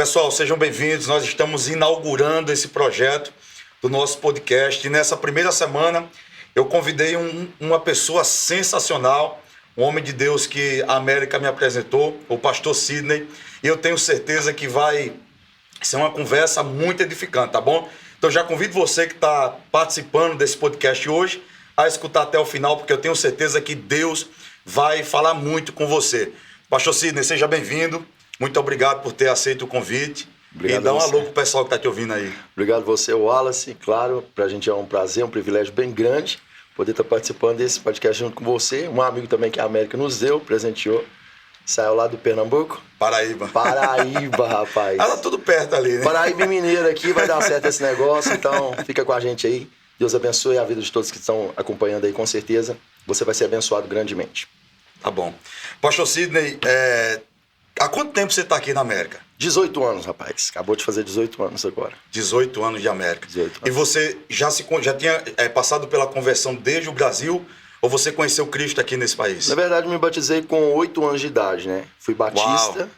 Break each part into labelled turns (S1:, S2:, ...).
S1: Pessoal, sejam bem-vindos. Nós estamos inaugurando esse projeto do nosso podcast. E nessa primeira semana, eu convidei uma pessoa sensacional, um homem de Deus que a América me apresentou, o pastor Sidney. E eu tenho certeza que vai ser uma conversa muito edificante, tá bom? Então já convido você que está participando desse podcast hoje a escutar até o final, porque eu tenho certeza que Deus vai falar muito com você. Pastor Sidney, seja bem-vindo. Muito obrigado por ter aceito o convite.
S2: Obrigado.
S1: E dá um alô pro pessoal que está te ouvindo aí.
S2: Obrigado você, Wallace. Claro, para a gente é um prazer, um privilégio bem grande poder estar participando desse podcast junto com você. Um amigo também que a América nos deu, presenteou. Saiu lá do Pernambuco.
S1: Paraíba,
S2: rapaz.
S1: Tá tudo perto ali, né?
S2: Paraíba e Mineiro aqui, vai dar certo esse negócio. Então, fica com a gente aí. Deus abençoe a vida de todos que estão acompanhando aí, com certeza. Você vai ser abençoado grandemente.
S1: Tá bom. Pastor Sidney, há quanto tempo você está aqui na América?
S2: 18 anos, rapaz. Acabou de fazer 18 anos agora.
S1: 18 anos de América.
S2: 18 anos.
S1: E você já tinha passado pela conversão desde o Brasil, ou você conheceu Cristo aqui nesse país?
S2: Na verdade, eu me batizei com 8 anos de idade, né? Fui batista.
S1: Uau.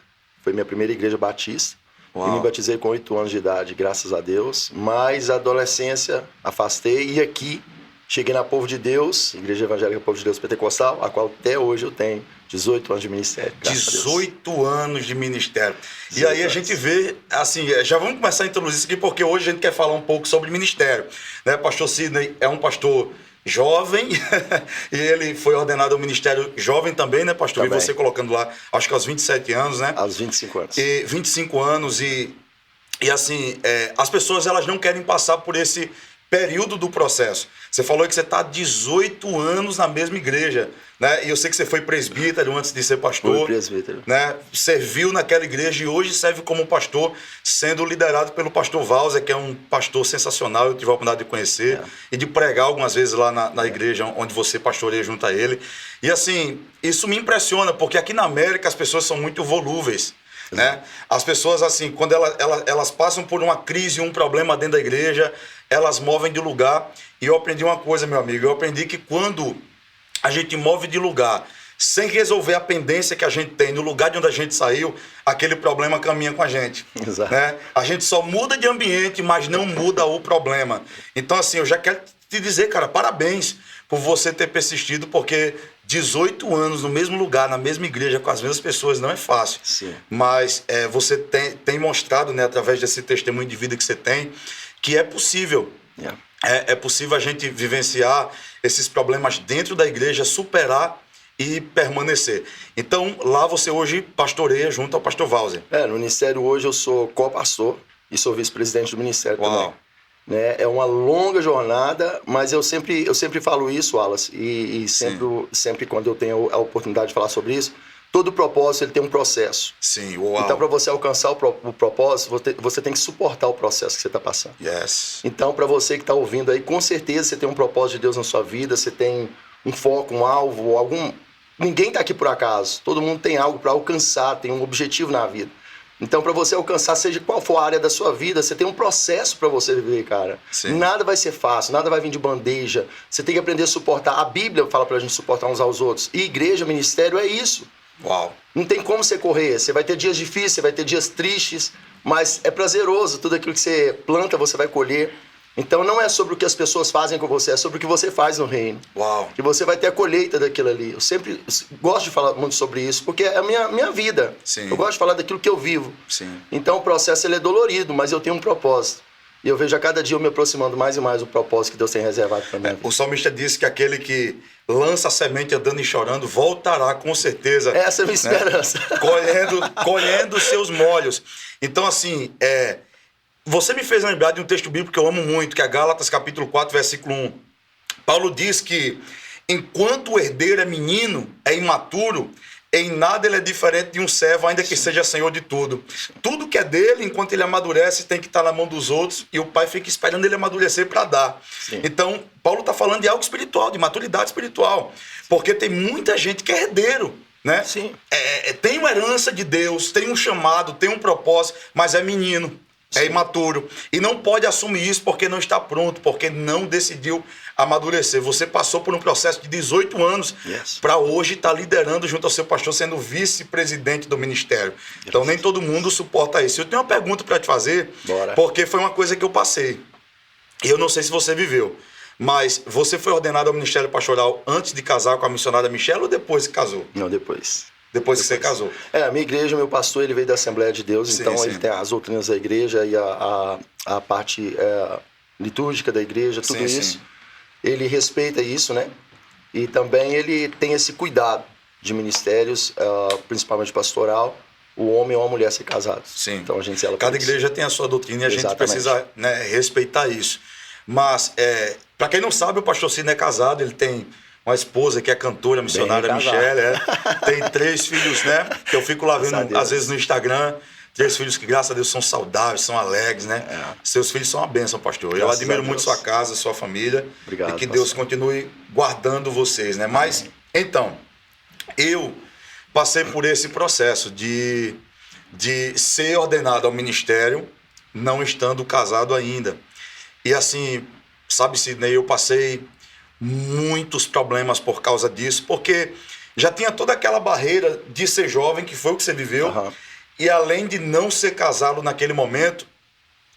S2: Foi minha primeira igreja batista.
S1: Uau.
S2: E me batizei com 8 anos de idade, graças a Deus. Mas a adolescência afastei e aqui cheguei na Povo de Deus, Igreja Evangélica Povo de Deus Pentecostal, a qual até hoje eu tenho 18 anos de ministério.
S1: 18 anos de ministério. E
S2: 18
S1: aí a gente vê, assim, já vamos começar a introduzir isso aqui, porque hoje a gente quer falar um pouco sobre ministério. Né? Pastor Sidney é um pastor jovem, e ele foi ordenado ao ministério jovem também, né, pastor?
S2: Também.
S1: E você colocando lá, acho que aos 27 anos, né?
S2: Aos 25 anos.
S1: E 25 anos, e assim, as pessoas elas não querem passar por esse período do processo. Você falou que você está há 18 anos na mesma igreja, né? E eu sei que você foi presbítero antes de ser pastor.
S2: Fui presbítero.
S1: Né? Serviu naquela igreja e hoje serve como pastor, sendo liderado pelo pastor Walser, que é um pastor sensacional, eu tive a oportunidade de conhecer e de pregar algumas vezes lá na igreja onde você pastoreia junto a ele. E assim, isso me impressiona, porque aqui na América as pessoas são muito volúveis. Né? As pessoas, assim, quando elas passam por uma crise, um problema dentro da igreja, elas movem de lugar. E eu aprendi uma coisa, meu amigo, eu aprendi que quando a gente move de lugar sem resolver a pendência que a gente tem no lugar de onde a gente saiu, aquele problema caminha com a gente.
S2: Exato.
S1: Né? A gente só muda de ambiente, mas não muda o problema. Então, assim, eu já quero te dizer, cara, parabéns por você ter persistido, porque 18 anos no mesmo lugar, na mesma igreja, com as mesmas pessoas, não é fácil.
S2: Sim.
S1: Mas você tem mostrado, né, através desse testemunho de vida que você tem, que é possível.
S2: Yeah.
S1: É possível a gente vivenciar esses problemas dentro da igreja, superar e permanecer. Então, lá você hoje pastoreia junto ao pastor Walser.
S2: No ministério hoje eu sou co-pastor e sou vice-presidente do ministério também. Né? É uma longa jornada, mas eu sempre falo isso, Wallace, e sempre quando eu tenho a oportunidade de falar sobre isso, todo propósito ele tem um processo.
S1: Sim, uau.
S2: Então, para você alcançar o propósito, você tem que suportar o processo que você está passando.
S1: Yes.
S2: Então, para você que está ouvindo aí, com certeza você tem um propósito de Deus na sua vida, você tem um foco, um alvo, Ninguém está aqui por acaso. Todo mundo tem algo para alcançar, tem um objetivo na vida. Então, para você alcançar, seja qual for a área da sua vida, você tem um processo para você viver, cara.
S1: Sim.
S2: Nada vai ser fácil, nada vai vir de bandeja. Você tem que aprender a suportar. A Bíblia fala para a gente suportar uns aos outros. E igreja, ministério é isso.
S1: Uau.
S2: Não tem como você correr. Você vai ter dias difíceis, você vai ter dias tristes, mas é prazeroso. Tudo aquilo que você planta, você vai colher. Então, não é sobre o que as pessoas fazem com você, é sobre o que você faz no reino.
S1: Uau.
S2: E você vai ter a colheita daquilo ali. Eu sempre gosto de falar muito sobre isso, porque é a minha vida.
S1: Sim.
S2: Eu gosto de falar daquilo que eu vivo.
S1: Sim.
S2: Então, o processo ele é dolorido, mas eu tenho um propósito. E eu vejo a cada dia eu me aproximando mais e mais do propósito que Deus tem reservado para mim.
S1: O salmista disse que aquele que lança a semente andando e chorando voltará com certeza.
S2: Essa é a minha esperança.
S1: Colhendo seus molhos. Então, assim, você me fez lembrar de um texto bíblico que eu amo muito, que é Gálatas capítulo 4, versículo 1. Paulo diz que enquanto o herdeiro é menino, é imaturo, em nada ele é diferente de um servo, ainda que seja senhor de tudo. Tudo que é dele, enquanto ele amadurece, tem que estar na mão dos outros, e o pai fica esperando ele amadurecer para dar.
S2: Sim.
S1: Então, Paulo está falando de algo espiritual, de maturidade espiritual, porque tem muita gente que é herdeiro, né?
S2: Sim.
S1: Tem uma herança de Deus, tem um chamado, tem um propósito, mas é menino. é imaturo. E não pode assumir isso porque não está pronto, porque não decidiu amadurecer. Você passou por um processo de 18 anos para hoje estar liderando junto ao seu pastor, sendo vice-presidente do ministério. Então nem todo mundo suporta isso. Eu tenho uma pergunta para te fazer, porque foi uma coisa que eu passei. Eu não sei se você viveu, mas você foi ordenado ao ministério pastoral antes de casar com a missionária Michelle ou depois que casou?
S2: Não, depois.
S1: Depois que você casou.
S2: A minha igreja, meu pastor, ele veio da Assembleia de Deus, então ele tem as doutrinas da igreja e a parte litúrgica da igreja, tudo isso. Ele respeita isso, né? E também ele tem esse cuidado de ministérios, principalmente pastoral, o homem ou a mulher ser casados.
S1: Sim.
S2: Então a gente zela por
S1: Cada
S2: isso.
S1: igreja tem a sua doutrina e a gente precisa, né, respeitar isso. Mas, para quem não sabe, o pastor Sidney é casado, ele tem uma esposa que é cantora, missionária Michelle, tem 3 filhos, né? Que eu fico lá vendo, às vezes, no Instagram, 3 filhos que, graças a Deus, são saudáveis, são alegres, né? Seus filhos são uma bênção, pastor. Eu admiro muito sua casa, sua família.
S2: Obrigado,
S1: e que Deus continue guardando vocês, né? Mas, então, eu passei por esse processo de ser ordenado ao ministério, não estando casado ainda. E assim, sabe, Sidney, eu passei muitos problemas por causa disso, porque já tinha toda aquela barreira de ser jovem, que foi o que você viveu, e além de não ser casado naquele momento,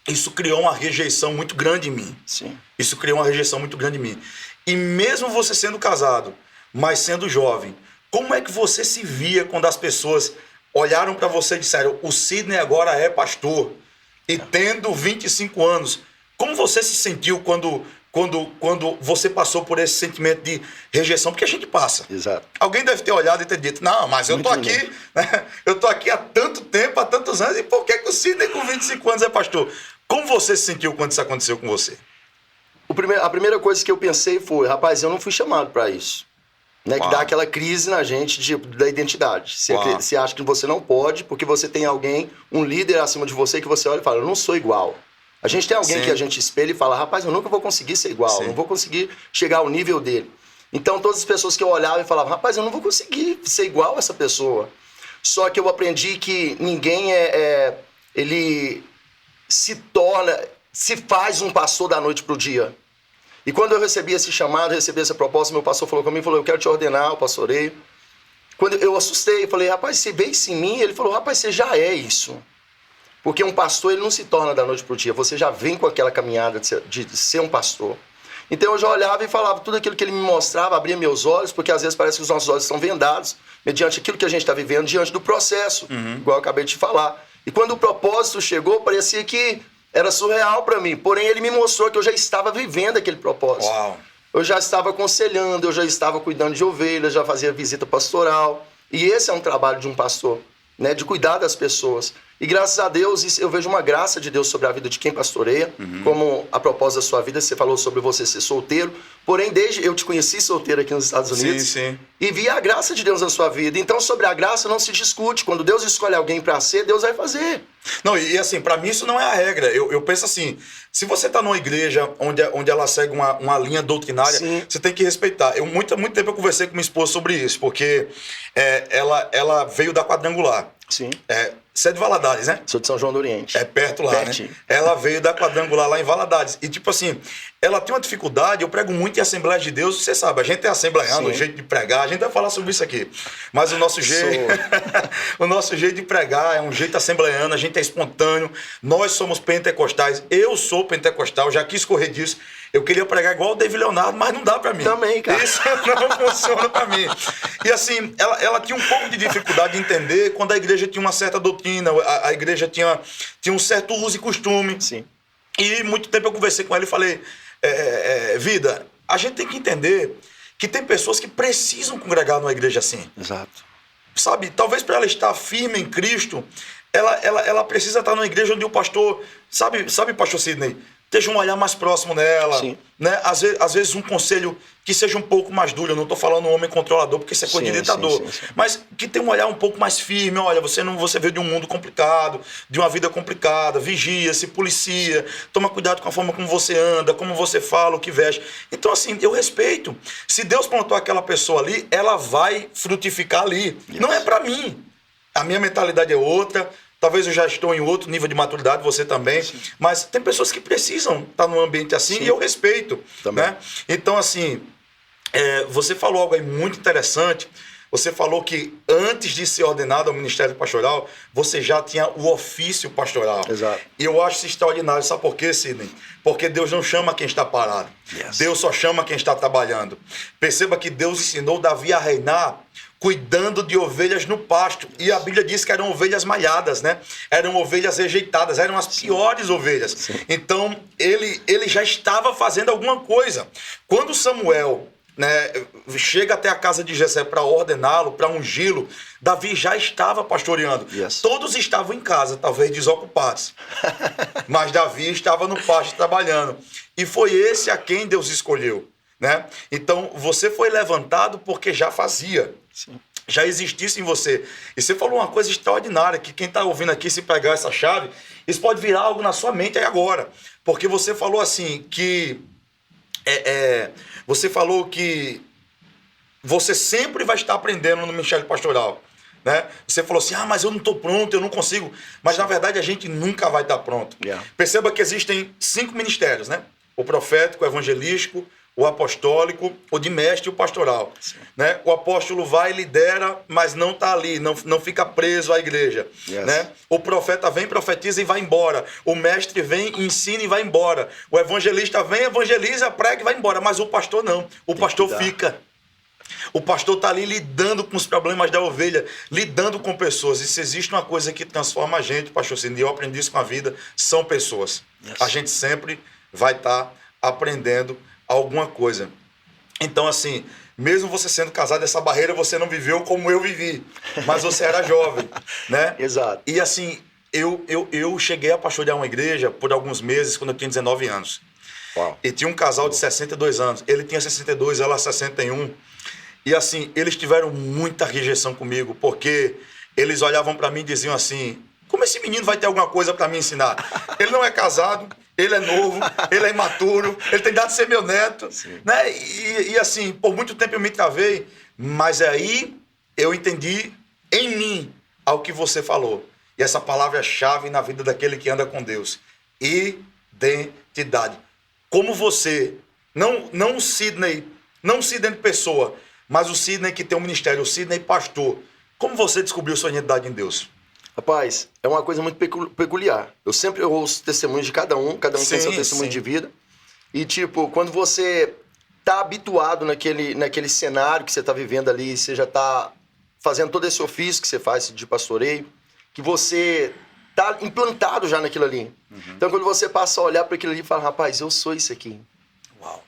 S1: isso criou uma rejeição muito grande em mim.
S2: Sim.
S1: Isso criou uma rejeição muito grande em mim. E mesmo você sendo casado, mas sendo jovem, como é que você se via quando as pessoas olharam para você e disseram: o Sidney agora é pastor, e tendo 25 anos, como você se sentiu quando você passou por esse sentimento de rejeição? Porque a gente passa.
S2: Exato.
S1: Alguém deve ter olhado e ter dito: não, mas eu tô aqui, né? Eu tô aqui há tanto tempo, há tantos anos, e por que o Sidney com 25 anos é pastor? Como você se sentiu quando isso aconteceu com você?
S2: A primeira coisa que eu pensei foi: rapaz, eu não fui chamado para isso. Né, que dá aquela crise na gente da identidade. Você acha que você não pode, porque você tem alguém, um líder acima de você, que você olha e fala: eu não sou igual. A gente tem alguém que a gente espelha e fala: rapaz, eu nunca vou conseguir ser igual, não vou conseguir chegar ao nível dele. Então todas as pessoas que eu olhava e falava: rapaz, eu não vou conseguir ser igual a essa pessoa. Só que eu aprendi que ninguém ele se faz um pastor da noite pro dia. E quando eu recebi esse chamado, recebi essa proposta, meu pastor falou comigo, eu quero te ordenar, eu pastoreio. Quando eu assustei, eu falei: rapaz, você vê isso em mim? Ele falou: rapaz, você já é isso. Porque um pastor, ele não se torna da noite para o dia, você já vem com aquela caminhada de ser um pastor. Então eu já olhava e falava tudo aquilo que ele me mostrava, abria meus olhos, porque às vezes parece que os nossos olhos estão vendados, mediante aquilo que a gente está vivendo, diante do processo, igual eu acabei de falar. E quando o propósito chegou, parecia que era surreal para mim, porém ele me mostrou que eu já estava vivendo aquele propósito.
S1: Uau.
S2: Eu já estava aconselhando, eu já estava cuidando de ovelhas, já fazia visita pastoral. E esse é um trabalho de um pastor, né, de cuidar das pessoas. E graças a Deus, eu vejo uma graça de Deus sobre a vida de quem pastoreia. Como a propósito da sua vida, você falou sobre você ser solteiro. Porém, desde eu te conheci solteiro aqui nos Estados Unidos. E vi a graça de Deus na sua vida. Então, sobre a graça não se discute. Quando Deus escolhe alguém para ser, Deus vai fazer.
S1: Não, e assim, para mim isso não é a regra. Eu penso assim, se você tá numa igreja onde ela segue uma linha doutrinária, você tem que respeitar. Muito tempo eu conversei com minha esposa sobre isso, porque ela veio da Quadrangular.
S2: Sim.
S1: Você é de Valadares, né?
S2: Sou de São João do Oriente.
S1: É perto lá,
S2: pertinho,
S1: né? Ela veio da Quadrangular lá em Valadares. E tipo assim, ela tem uma dificuldade, eu prego muito em Assembleia de Deus, você sabe, a gente é assembleando, o jeito de pregar, a gente vai falar sobre isso aqui. Mas o nosso jeito, o nosso jeito de pregar é um jeito assembleano, a gente é espontâneo, nós somos pentecostais, eu sou pentecostal, já quis correr disso. Eu queria pregar igual o David Leonardo, mas não dá pra mim.
S2: Também, cara.
S1: Isso não funciona pra mim. E assim, ela tinha um pouco de dificuldade de entender quando a igreja tinha uma certa doutrina, a igreja tinha um certo uso e costume.
S2: Sim.
S1: E muito tempo eu conversei com ela e falei: vida, a gente tem que entender que tem pessoas que precisam congregar numa igreja assim.
S2: Exato.
S1: Sabe, talvez para ela estar firme em Cristo, ela precisa estar numa igreja onde o pastor, sabe, pastor Sidney, esteja um olhar mais próximo nela.
S2: Sim.
S1: Né? Às vezes um conselho que seja um pouco mais duro. Eu não estou falando um homem controlador, porque isso é coisa de ditador. Sim. Mas que tenha um olhar um pouco mais firme. Olha, você veio de um mundo complicado, de uma vida complicada. Vigia, se policia, toma cuidado com a forma como você anda, como você fala, o que veste. Então, assim, eu respeito. Se Deus plantou aquela pessoa ali, ela vai frutificar ali. Não é para mim. A minha mentalidade é outra. Talvez eu já estou em outro nível de maturidade, você também. Sim. Mas tem pessoas que precisam estar num ambiente assim. Sim. E eu respeito. Também. Né? Então, assim, você falou algo aí muito interessante. Você falou que antes de ser ordenado ao ministério pastoral, você já tinha o ofício pastoral.
S2: Exato.
S1: E eu acho isso extraordinário. Sabe por quê, Sidney? Porque Deus não chama quem está parado. Yes. Deus só chama quem está trabalhando. Perceba que Deus ensinou Davi a reinar cuidando de ovelhas no pasto. E a Bíblia diz que eram ovelhas malhadas, né? Eram ovelhas rejeitadas, eram as piores ovelhas. Sim. Então, ele já estava fazendo alguma coisa. Quando Samuel, né, chega até a casa de Jessé para ordená-lo, para ungí-lo, Davi já estava pastoreando. Yes. Todos estavam em casa, talvez desocupados. Mas Davi estava no pasto trabalhando. E foi esse a quem Deus escolheu. Né? Então, você foi levantado porque já fazia. Sim. Já existisse em você. E você falou uma coisa extraordinária, que quem está ouvindo aqui, se pegar essa chave, isso pode virar algo na sua mente aí agora. Porque você falou assim, que... você falou que você sempre vai estar aprendendo no ministério pastoral. Né? Você falou assim, mas eu não estou pronto, eu não consigo. Mas, na verdade, a gente nunca vai estar pronto. Yeah. Perceba que existem 5 ministérios, né? O profético, o evangelístico, o apostólico, o de mestre e o pastoral. Né? O apóstolo vai, lidera, mas não está ali, não fica preso à igreja. Yes. Né? O profeta vem, profetiza e vai embora. O mestre vem, ensina e vai embora. O evangelista vem, evangeliza, prega e vai embora. Mas o pastor não. O pastor fica. O pastor está ali lidando com os problemas da ovelha, lidando com pessoas. E se existe uma coisa que transforma a gente, pastor Sidney, eu aprendi isso com a vida, são pessoas. Yes. A gente sempre vai estar aprendendo alguma coisa. Então, assim, mesmo você sendo casado, essa barreira você não viveu como eu vivi, mas você era jovem, né?
S2: Exato.
S1: E assim, eu cheguei a pastorear uma igreja por alguns meses, quando eu tinha 19 anos. Uau. E tinha um casal de 62 anos. Ele tinha 62, ela 61. E assim, eles tiveram muita rejeição comigo, porque eles olhavam para mim e diziam assim, como esse menino vai ter alguma coisa para me ensinar? Ele não é casado, ele é novo, ele é imaturo, ele tem dado de ser meu neto. Né? E assim, por muito tempo eu me travei, mas aí eu entendi em mim ao que você falou. E essa palavra é chave na vida daquele que anda com Deus. Identidade. Como você, não o Sidney, não o Sidney pessoa, mas o Sidney que tem um ministério, o Sidney pastor. Como você descobriu sua identidade em Deus?
S2: Rapaz, é uma coisa muito peculiar. Eu sempre ouço testemunhos de cada um tem seu testemunho de vida. E, tipo, quando você tá habituado naquele cenário que você tá vivendo ali, você já tá fazendo todo esse ofício que você faz de pastoreio, que você tá implantado já naquilo ali. Uhum. Então, quando você passa a olhar para aquilo ali e fala, rapaz, eu sou isso aqui.
S1: Uau.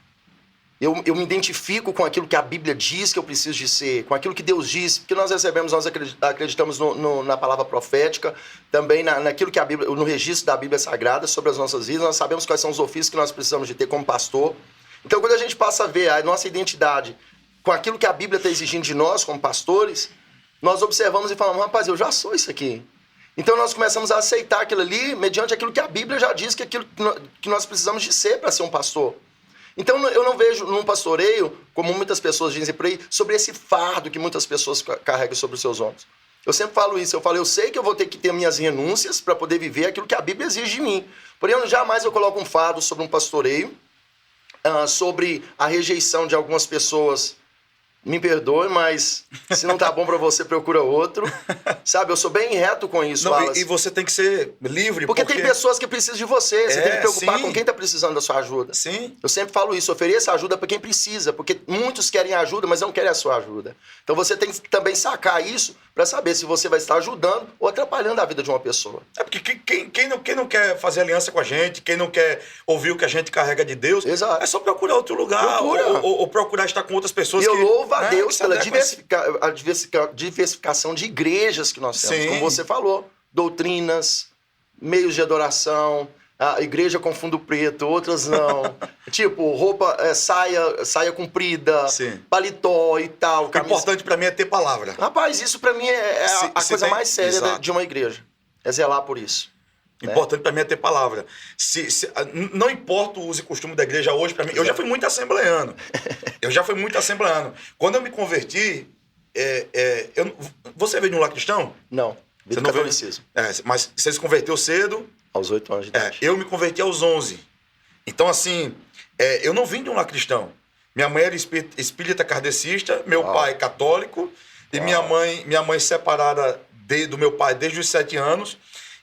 S2: Eu me identifico com aquilo que a Bíblia diz que eu preciso de ser, com aquilo que Deus diz, porque nós recebemos, nós acreditamos na palavra profética, também naquilo que a Bíblia, no registro da Bíblia Sagrada sobre as nossas vidas, nós sabemos quais são os ofícios que nós precisamos de ter como pastor. Então, quando a gente passa a ver a nossa identidade com aquilo que a Bíblia está exigindo de nós como pastores, nós observamos e falamos, rapaz, eu já sou isso aqui. Então, nós começamos a aceitar aquilo ali mediante aquilo que a Bíblia já diz, que é aquilo que nós precisamos de ser para ser um pastor. Então, eu não vejo num pastoreio, como muitas pessoas dizem por aí, sobre esse fardo que muitas pessoas carregam sobre os seus ombros. Eu sempre falo isso, eu sei que eu vou ter que ter minhas renúncias para poder viver aquilo que a Bíblia exige de mim. Porém, jamais eu coloco um fardo sobre um pastoreio, sobre a rejeição de algumas pessoas. Me perdoe, mas se não tá bom pra você, procura outro. Sabe, eu sou bem reto com isso, Wallace.
S1: E você tem que ser livre.
S2: Porque tem pessoas que precisam de você. Você tem que preocupar com quem tá precisando da sua ajuda.
S1: Sim.
S2: Eu sempre falo isso, ofereça ajuda pra quem precisa. Porque muitos querem ajuda, mas não querem a sua ajuda. Então você tem que também sacar isso pra saber se você vai estar ajudando ou atrapalhando a vida de uma pessoa.
S1: É porque quem não quer fazer aliança com a gente, quem não quer ouvir o que a gente carrega de Deus,
S2: exato,
S1: é só procurar outro lugar. Ou procurar estar com outras pessoas.
S2: E eu louvo a Deus pela diversificação de igrejas que nós temos, como você falou, doutrinas, meios de adoração, a igreja com fundo preto, outras não, tipo roupa, saia comprida, paletó e tal.
S1: O importante pra mim é ter palavra.
S2: Rapaz, isso pra mim é a coisa mais séria de uma igreja, é zelar por isso.
S1: Importante para mim é ter palavra. Não importa o uso e costume da igreja hoje, para mim. Eu já fui muito assembleano. Quando eu me converti, você veio de um lar cristão?
S2: Não. Vida
S1: Você não veio...
S2: catolicismo.
S1: Mas você se converteu cedo?
S2: Aos 8 anos de idade.
S1: Eu me converti aos 11. Então, assim, eu não vim de um lar cristão. Minha mãe era espírita kardecista, meu pai católico, e minha mãe separada do meu pai desde os 7 anos.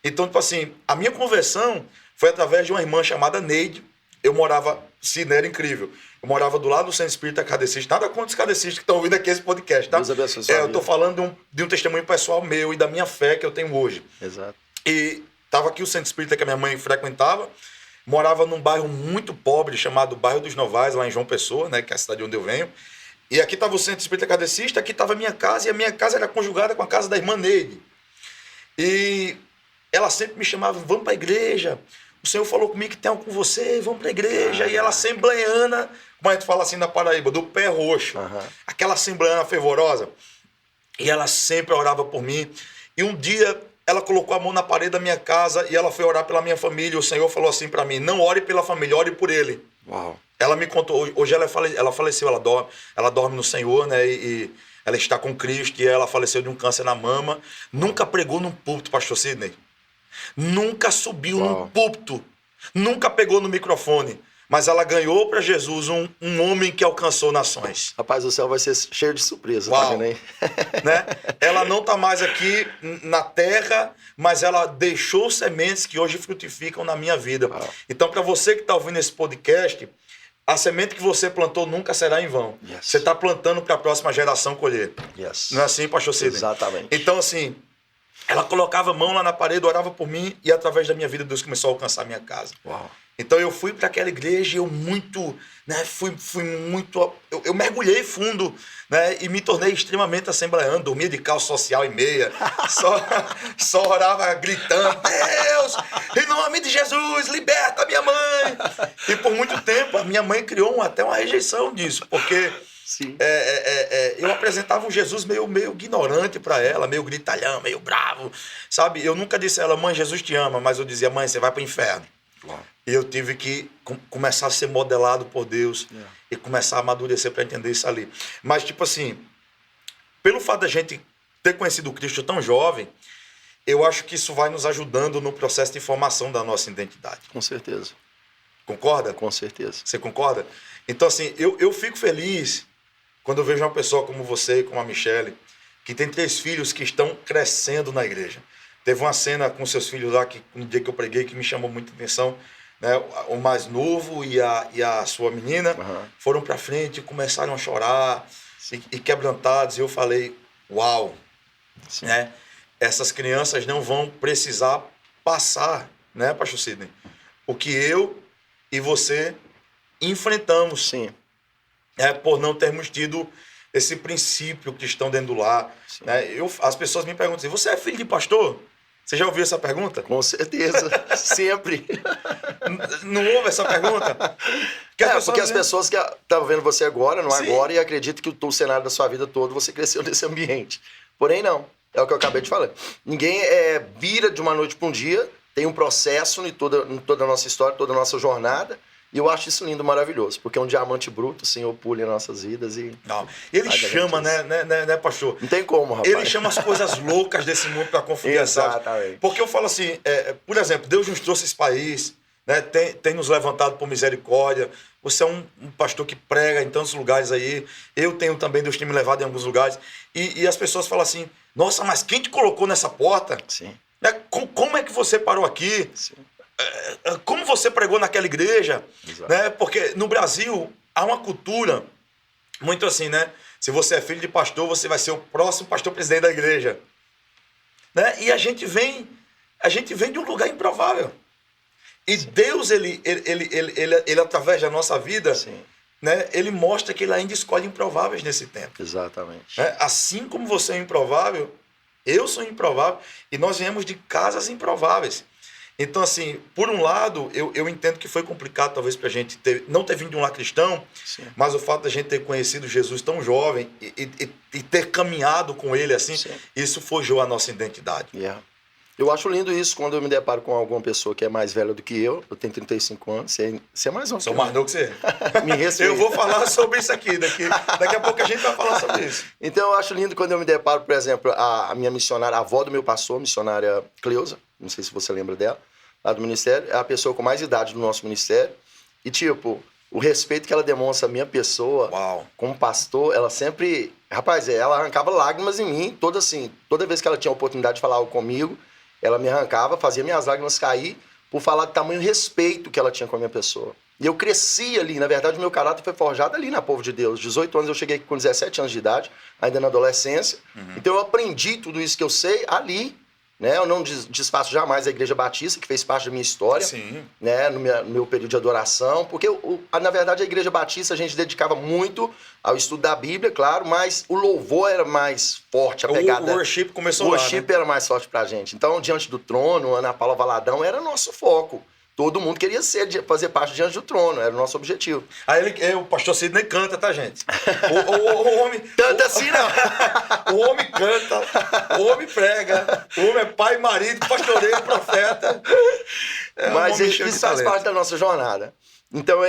S1: Então, tipo assim, a minha conversão foi através de uma irmã chamada Neide. Eu morava, Sidney, era incrível. Eu morava do lado do centro espírita kardecista. Nada contra os kardecistas que estão ouvindo aqui esse podcast, tá?
S2: Deus abençoe sua
S1: eu
S2: vida.
S1: tô falando de um testemunho pessoal meu e da minha fé que eu tenho hoje.
S2: Exato.
S1: E tava aqui o centro espírita que a minha mãe frequentava. Morava num bairro muito pobre, chamado Bairro dos Novais, lá em João Pessoa, né, que é a cidade onde eu venho. E aqui estava o centro espírita kardecista, aqui estava a minha casa, e a minha casa era conjugada com a casa da irmã Neide. E ela sempre me chamava, vamos para a igreja. O Senhor falou comigo que tem algo com você, vamos para a igreja. E ela assembleiana, como a gente fala assim na Paraíba, do pé roxo. Aquela assembleiana fervorosa. E ela sempre orava por mim. E um dia ela colocou a mão na parede da minha casa e ela foi orar pela minha família. O Senhor falou assim para mim, não ore pela família, ore por ele.
S2: Uau.
S1: Ela me contou, hoje ela faleceu, ela dorme no Senhor, né? E ela está com Cristo e ela faleceu de um câncer na mama. Nunca pregou num púlpito, pastor Sidney. Nunca subiu num púlpito. Nunca pegou no microfone. Mas ela ganhou para Jesus um homem que alcançou nações.
S2: Rapaz, o céu vai ser cheio de surpresa,
S1: Uau.
S2: tá vendo aí?
S1: Né? Ela não está mais aqui na terra, mas ela deixou sementes que hoje frutificam na minha vida.
S2: Uau.
S1: Então, para você que está ouvindo esse podcast, a semente que você plantou nunca será em vão.
S2: Yes.
S1: Você está plantando para a próxima geração colher.
S2: Yes.
S1: Não é assim, pastor Sidney?
S2: Exatamente.
S1: Então, assim, ela colocava a mão lá na parede, orava por mim, e através da minha vida Deus começou a alcançar a minha casa.
S2: Uau.
S1: Então eu fui para aquela igreja e eu muito, né, eu mergulhei fundo, né, e me tornei extremamente assembleano, dormia de calça social e meia, só orava gritando, Deus, em nome de Jesus, liberta minha mãe. E por muito tempo a minha mãe criou até uma rejeição disso, porque
S2: Sim.
S1: eu apresentava um Jesus meio ignorante para ela, meio gritalhão, meio bravo, sabe? Eu nunca disse a ela, mãe, Jesus te ama, mas eu dizia, mãe, você vai para o inferno.
S2: Uau.
S1: E eu tive que começar a ser modelado por Deus e começar a amadurecer para entender isso ali. Mas, tipo assim, pelo fato da gente ter conhecido o Cristo tão jovem, eu acho que isso vai nos ajudando no processo de formação da nossa identidade.
S2: Com certeza.
S1: Concorda?
S2: Com certeza.
S1: Você concorda? Então, assim, eu fico feliz quando eu vejo uma pessoa como você, como a Michele, que tem 3 filhos que estão crescendo na igreja. Teve uma cena com seus filhos lá, que no dia que eu preguei, que me chamou muita atenção, né? O mais novo e a sua menina foram para frente, começaram a chorar e quebrantados. E eu falei, uau, né? Essas crianças não vão precisar passar, né, pastor Sidney? O que eu e você enfrentamos.
S2: Sim.
S1: Por não termos tido esse princípio cristão dentro do lar. Né? As pessoas me perguntam assim, você é filho de pastor? Você já ouviu essa pergunta?
S2: Com certeza, sempre.
S1: Não houve essa pergunta?
S2: Porque as pessoas que estavam vendo você agora, não
S1: Sim.
S2: agora, e acreditam que o cenário da sua vida todo você cresceu nesse ambiente. Porém, não. É o que eu acabei de falar. Ninguém vira de uma noite para um dia, tem um processo em toda a nossa história, toda a nossa jornada. E eu acho isso lindo, maravilhoso, porque é um diamante bruto, o Senhor pule em nossas vidas e...
S1: Não. Ele chama, né, pastor?
S2: Não tem como, rapaz.
S1: Ele chama as coisas loucas desse mundo para confundir as águas.
S2: Exatamente.
S1: Porque eu falo assim, por exemplo, Deus nos trouxe esse país, né, tem nos levantado por misericórdia. Você é um pastor que prega em tantos lugares aí. Eu tenho também, Deus tem me levado em alguns lugares. E as pessoas falam assim, nossa, mas quem te colocou nessa porta?
S2: Sim.
S1: Né, como é que você parou aqui?
S2: Sim.
S1: Como você pregou naquela igreja?
S2: Exato.
S1: Né? Porque no Brasil há uma cultura muito assim, né? Se você é filho de pastor, você vai ser o próximo pastor presidente da igreja. Né? E a gente vem de um lugar improvável. E sim. Deus, ele através da nossa vida, né, ele mostra que ele ainda escolhe improváveis nesse tempo.
S2: Exatamente.
S1: Né? Assim como você é improvável, eu sou improvável, e nós viemos de casas improváveis. Então, assim, por um lado, eu entendo que foi complicado, talvez, para a gente não ter vindo de um lar cristão, sim. Mas o fato da gente ter conhecido Jesus tão jovem e ter caminhado com ele assim, sim. Isso forjou a nossa identidade.
S2: Yeah. Eu acho lindo isso quando eu me deparo com alguma pessoa que é mais velha do que eu. Eu tenho 35 anos, você é mais novo.
S1: Sou mais novo que você.
S2: Me respeita.
S1: Eu vou falar sobre isso aqui. Daqui a pouco a gente vai falar sobre isso.
S2: Então eu acho lindo quando eu me deparo, por exemplo, a minha missionária, a avó do meu pastor, a missionária Cleusa, não sei se você lembra dela, lá do ministério, é a pessoa com mais idade do nosso ministério. E tipo, o respeito que ela demonstra à minha pessoa,
S1: Uau.
S2: como pastor, ela sempre... Rapaz, ela arrancava lágrimas em mim, toda vez que ela tinha a oportunidade de falar algo comigo, ela me arrancava, fazia minhas lágrimas cair por falar do tamanho respeito que ela tinha com a minha pessoa. E eu cresci ali, na verdade o meu caráter foi forjado ali na Povo de Deus. 18 anos eu cheguei com 17 anos de idade, ainda na adolescência. Então eu aprendi tudo isso que eu sei ali, né? Eu não desfaço jamais a Igreja Batista, que fez parte da minha história.
S1: Sim.
S2: Né? No meu período de adoração, porque na verdade a Igreja Batista a gente dedicava muito ao estudo da Bíblia, claro, mas o louvor era mais forte, a pegada...
S1: O worship começou
S2: lá,
S1: O
S2: worship era mais forte pra gente. Então, Diante do Trono, Ana Paula Valadão, era nosso foco. Todo mundo queria fazer parte Diante do Trono, era o nosso objetivo.
S1: Aí o pastor Sidney canta, tá, gente? O homem...
S2: Tanto assim, não.
S1: O homem canta, o homem prega, o homem é pai, marido, pastoreiro, profeta.
S2: Mas isso faz parte da nossa jornada. Então,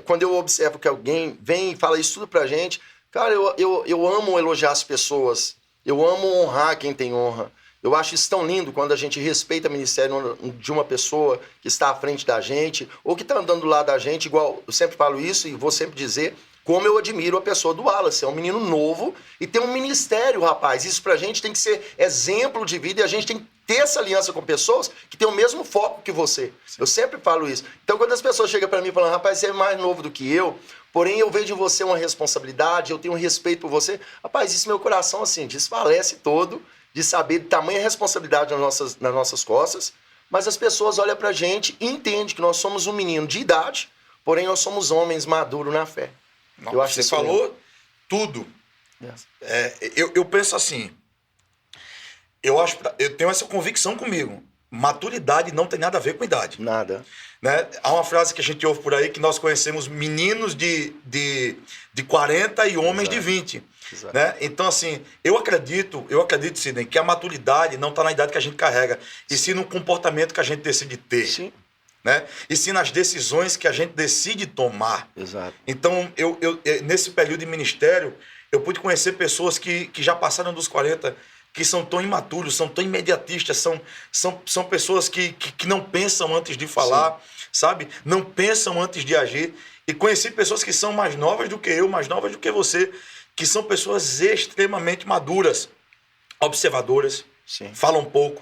S2: quando eu observo que alguém vem e fala isso tudo pra gente, cara, eu amo elogiar as pessoas, eu amo honrar quem tem honra. Eu acho isso tão lindo quando a gente respeita o ministério de uma pessoa que está à frente da gente, ou que está andando do lado da gente, igual eu sempre falo isso e vou sempre dizer, como eu admiro a pessoa do Wallace. É um menino novo e tem um ministério, rapaz. Isso pra gente tem que ser exemplo de vida e a gente tem que ter essa aliança com pessoas que têm o mesmo foco que você. Sim. Eu sempre falo isso. Então, quando as pessoas chegam para mim falando, rapaz, você é mais novo do que eu, porém eu vejo em você uma responsabilidade, eu tenho um respeito por você, rapaz, isso meu coração, assim, desfalece todo de saber de tamanha responsabilidade nas nossas costas, mas as pessoas olham pra gente e entendem que nós somos um menino de idade, porém nós somos homens maduros na fé.
S1: Não, eu acho que você falou tudo.
S2: Yes.
S1: Eu penso assim, eu tenho essa convicção comigo, maturidade não tem nada a ver com idade.
S2: Nada.
S1: Né? Há uma frase que a gente ouve por aí que nós conhecemos meninos de 40 e homens de 20. Né? Então, assim, eu acredito, Sidney, que a maturidade não está na idade que a gente carrega, e sim no comportamento que a gente decide ter.
S2: Sim.
S1: Né? E sim nas decisões que a gente decide tomar.
S2: Exato.
S1: Então, eu nesse período de ministério, eu pude conhecer pessoas que já passaram dos 40, que são tão imaturos, são tão imediatistas, são pessoas que não pensam antes de falar, sim, sabe? Não pensam antes de agir. E conheci pessoas que são mais novas do que eu, mais novas do que você, que são pessoas extremamente maduras, observadoras, sim, falam pouco,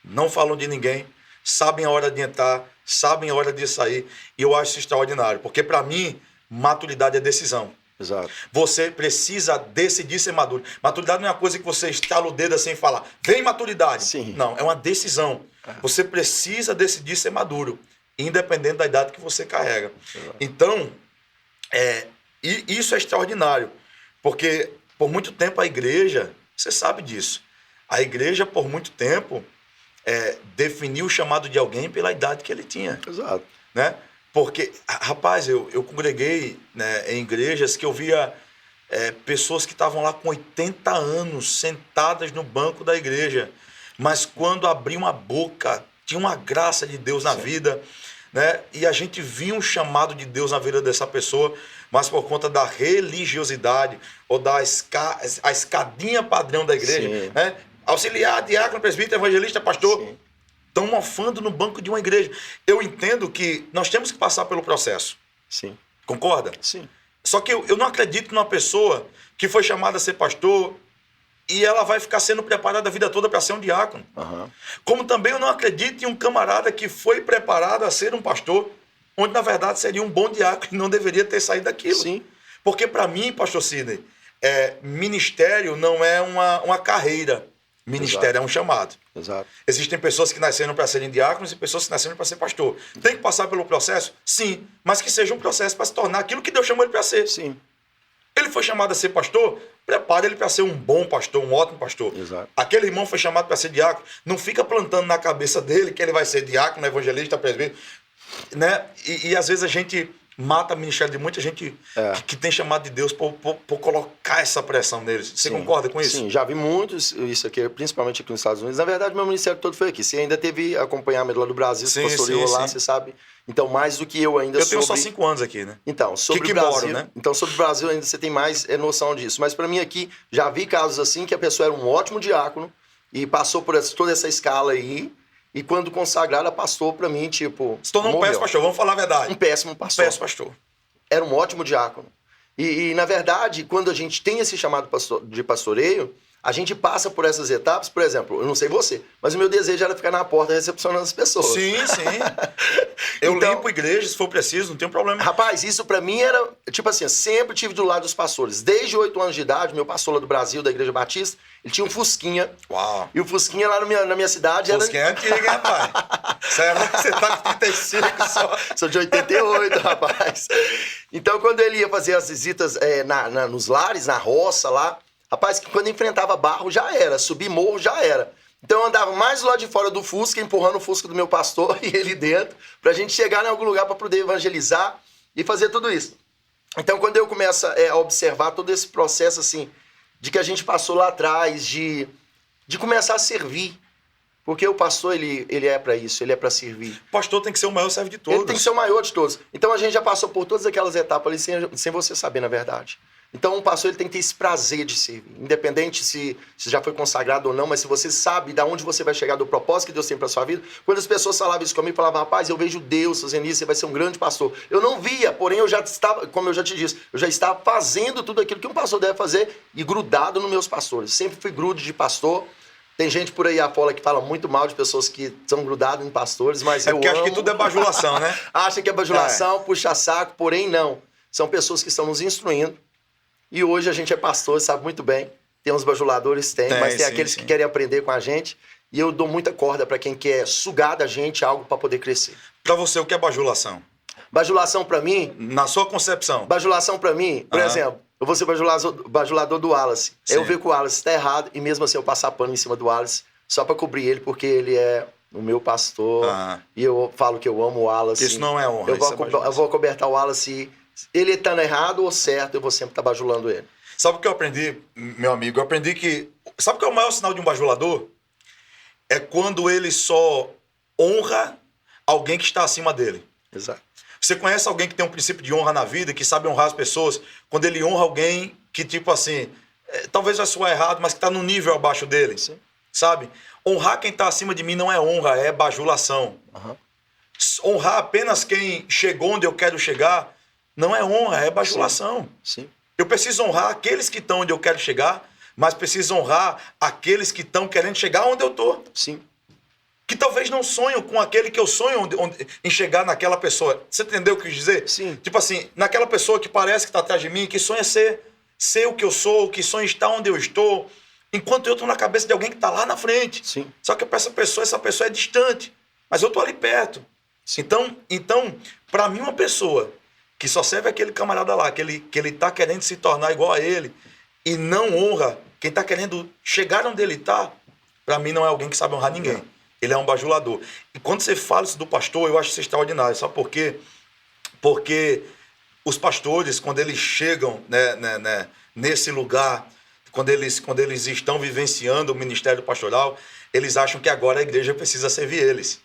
S1: não falam de ninguém, sabem a hora de entrar, sabem a hora de sair. E eu acho isso extraordinário, porque para mim, maturidade é decisão.
S2: Exato.
S1: Você precisa decidir ser maduro. Maturidade não é uma coisa que você estala o dedo assim e fala, vem maturidade.
S2: Sim.
S1: Não, é uma decisão. Você precisa decidir ser maduro, independente da idade que você carrega. Exato. Então, isso é extraordinário, porque por muito tempo a igreja, você sabe disso, a igreja por muito tempo definiu o chamado de alguém pela idade que ele tinha.
S2: Exato.
S1: Né? Porque, rapaz, eu congreguei, né, em igrejas que eu via pessoas que estavam lá com 80 anos sentadas no banco da igreja, mas quando abriam a boca, tinha uma graça de Deus na sim, vida, né? E a gente via um chamado de Deus na vida dessa pessoa, mas por conta da religiosidade ou da a escadinha padrão da igreja, né? Auxiliar, diácono, presbítero, evangelista, pastor, sim, estão mofando no banco de uma igreja. Eu entendo que nós temos que passar pelo processo.
S2: Sim.
S1: Concorda?
S2: Sim.
S1: Só que eu não acredito numa pessoa que foi chamada a ser pastor e ela vai ficar sendo preparada a vida toda para ser um diácono.
S2: Uhum.
S1: Como também eu não acredito em um camarada que foi preparado a ser um pastor, onde na verdade seria um bom diácono e não deveria ter saído daquilo.
S2: Sim.
S1: Porque para mim, pastor Sidney, ministério não é uma carreira. Ministério exato, é um chamado.
S2: Exato.
S1: Existem pessoas que nasceram para serem diáconos e pessoas que nasceram para ser pastor. Tem que passar pelo processo? Sim. Mas que seja um processo para se tornar aquilo que Deus chamou ele para ser.
S2: Sim.
S1: Ele foi chamado a ser pastor? Prepara ele para ser um bom pastor, um ótimo pastor.
S2: Exato.
S1: Aquele irmão foi chamado para ser diácono. Não fica plantando na cabeça dele que ele vai ser diácono, evangelista, presbítero. Né? E às vezes a gente mata o ministério de muita gente que tem chamado de Deus por colocar essa pressão neles. Você concorda com isso?
S2: Sim, já vi muitos isso aqui, principalmente aqui nos Estados Unidos. Na verdade, meu ministério todo foi aqui. Você ainda teve acompanhamento lá do Brasil, você pastoreou lá, você sabe. Então, mais do que eu ainda
S1: Eu tenho só 5 anos aqui, né?
S2: Então, sobre o Brasil, né? Então, sobre o Brasil ainda você tem mais noção disso. Mas para mim aqui, já vi casos assim que a pessoa era um ótimo diácono e passou por toda essa escala aí. E quando consagrada, passou pra mim, tipo...
S1: Se tornou um péssimo pastor, vamos falar a verdade.
S2: Um péssimo pastor.
S1: Péssimo pastor.
S2: Era um ótimo diácono. E na verdade, quando a gente tem esse chamado de pastoreio, a gente passa por essas etapas. Por exemplo, eu não sei você, mas o meu desejo era ficar na porta recepcionando as pessoas.
S1: Sim, sim. Eu limpo a igreja, se for preciso, não tem problema.
S2: Rapaz, isso pra mim era... Tipo assim, eu sempre tive do lado dos pastores. Desde 8 anos de idade, meu pastor lá do Brasil, da Igreja Batista, ele tinha um Fusquinha.
S1: Uau.
S2: E o Fusquinha lá na minha cidade era...
S1: Fusquinha é antigo, hein, rapaz? Você tá com 35 só.
S2: Sou de 88, rapaz. Então, quando ele ia fazer as visitas nos lares, na roça lá, rapaz, que quando enfrentava barro já era, subir morro já era. Então eu andava mais lá de fora do Fusca, empurrando o Fusca do meu pastor e ele dentro, pra gente chegar em algum lugar para poder evangelizar e fazer tudo isso. Então quando eu começo a observar todo esse processo assim, de que a gente passou lá atrás, de começar a servir. Porque o pastor, ele é para isso, ele é para servir.
S1: O pastor tem que ser o maior servo de todos.
S2: Ele tem que ser o maior de todos. Então a gente já passou por todas aquelas etapas ali sem você saber, na verdade. Então, um pastor ele tem que ter esse prazer de servir. Independente se já foi consagrado ou não, mas se você sabe de onde você vai chegar, do propósito que Deus tem para sua vida. Quando as pessoas falavam isso comigo, falavam, rapaz, eu vejo Deus fazendo isso, você vai ser um grande pastor. Eu não via, porém eu já estava, como eu já te disse, eu já estava fazendo tudo aquilo que um pastor deve fazer e grudado nos meus pastores. Sempre fui grude de pastor. Tem gente por aí afora que fala muito mal de pessoas que são grudadas em pastores, mas eu amo.
S1: Porque acha que tudo é bajulação, né?
S2: Acha que é bajulação, puxa saco, porém não. São pessoas que estão nos instruindo. E hoje a gente é pastor, sabe muito bem. Tem uns bajuladores, mas tem aqueles que querem aprender com a gente. E eu dou muita corda para quem quer sugar da gente algo para poder crescer.
S1: Para você, o que é bajulação?
S2: Bajulação para mim...
S1: Na sua concepção.
S2: Bajulação para mim, por exemplo, eu vou ser bajulador do Wallace. Sim. Eu ver que o Wallace está errado e mesmo assim eu passar pano em cima do Wallace só para cobrir ele, porque ele é o meu pastor. E eu falo que eu amo o Wallace.
S1: Isso não é honra,
S2: eu vou cobertar o Wallace... Ele estando errado ou certo, eu vou sempre estar bajulando ele.
S1: Sabe o que eu aprendi, meu amigo? Eu aprendi que... Sabe o que é o maior sinal de um bajulador? É quando ele só honra alguém que está acima dele.
S2: Exato.
S1: Você conhece alguém que tem um princípio de honra na vida, que sabe honrar as pessoas, quando ele honra alguém que, tipo assim, talvez vai soar errado, mas que está no nível abaixo dele.
S2: Sim.
S1: Sabe? Honrar quem está acima de mim não é honra, é bajulação. Honrar apenas quem chegou onde eu quero chegar não é honra, é bajulação.
S2: Sim.
S1: Eu preciso honrar aqueles que estão onde eu quero chegar, mas preciso honrar aqueles que estão querendo chegar onde eu estou.
S2: Sim.
S1: Que talvez não sonham com aquele que eu sonho em chegar naquela pessoa. Você entendeu o que eu quis dizer?
S2: Sim.
S1: Tipo assim, naquela pessoa que parece que está atrás de mim, que sonha ser o que eu sou, que sonha estar onde eu estou, enquanto eu estou na cabeça de alguém que está lá na frente.
S2: Sim.
S1: Só que essa pessoa é distante, mas eu estou ali perto. Sim. Então, para mim, uma pessoa que só serve aquele camarada lá, que ele está querendo se tornar igual a ele, e não honra quem está querendo chegar onde ele está, para mim não é alguém que sabe honrar ninguém. Ele é um bajulador. E quando você fala isso do pastor, eu acho isso extraordinário. Sabe por quê? Porque os pastores, quando eles chegam nesse lugar, quando eles estão vivenciando o ministério pastoral, eles acham que agora a igreja precisa servir eles.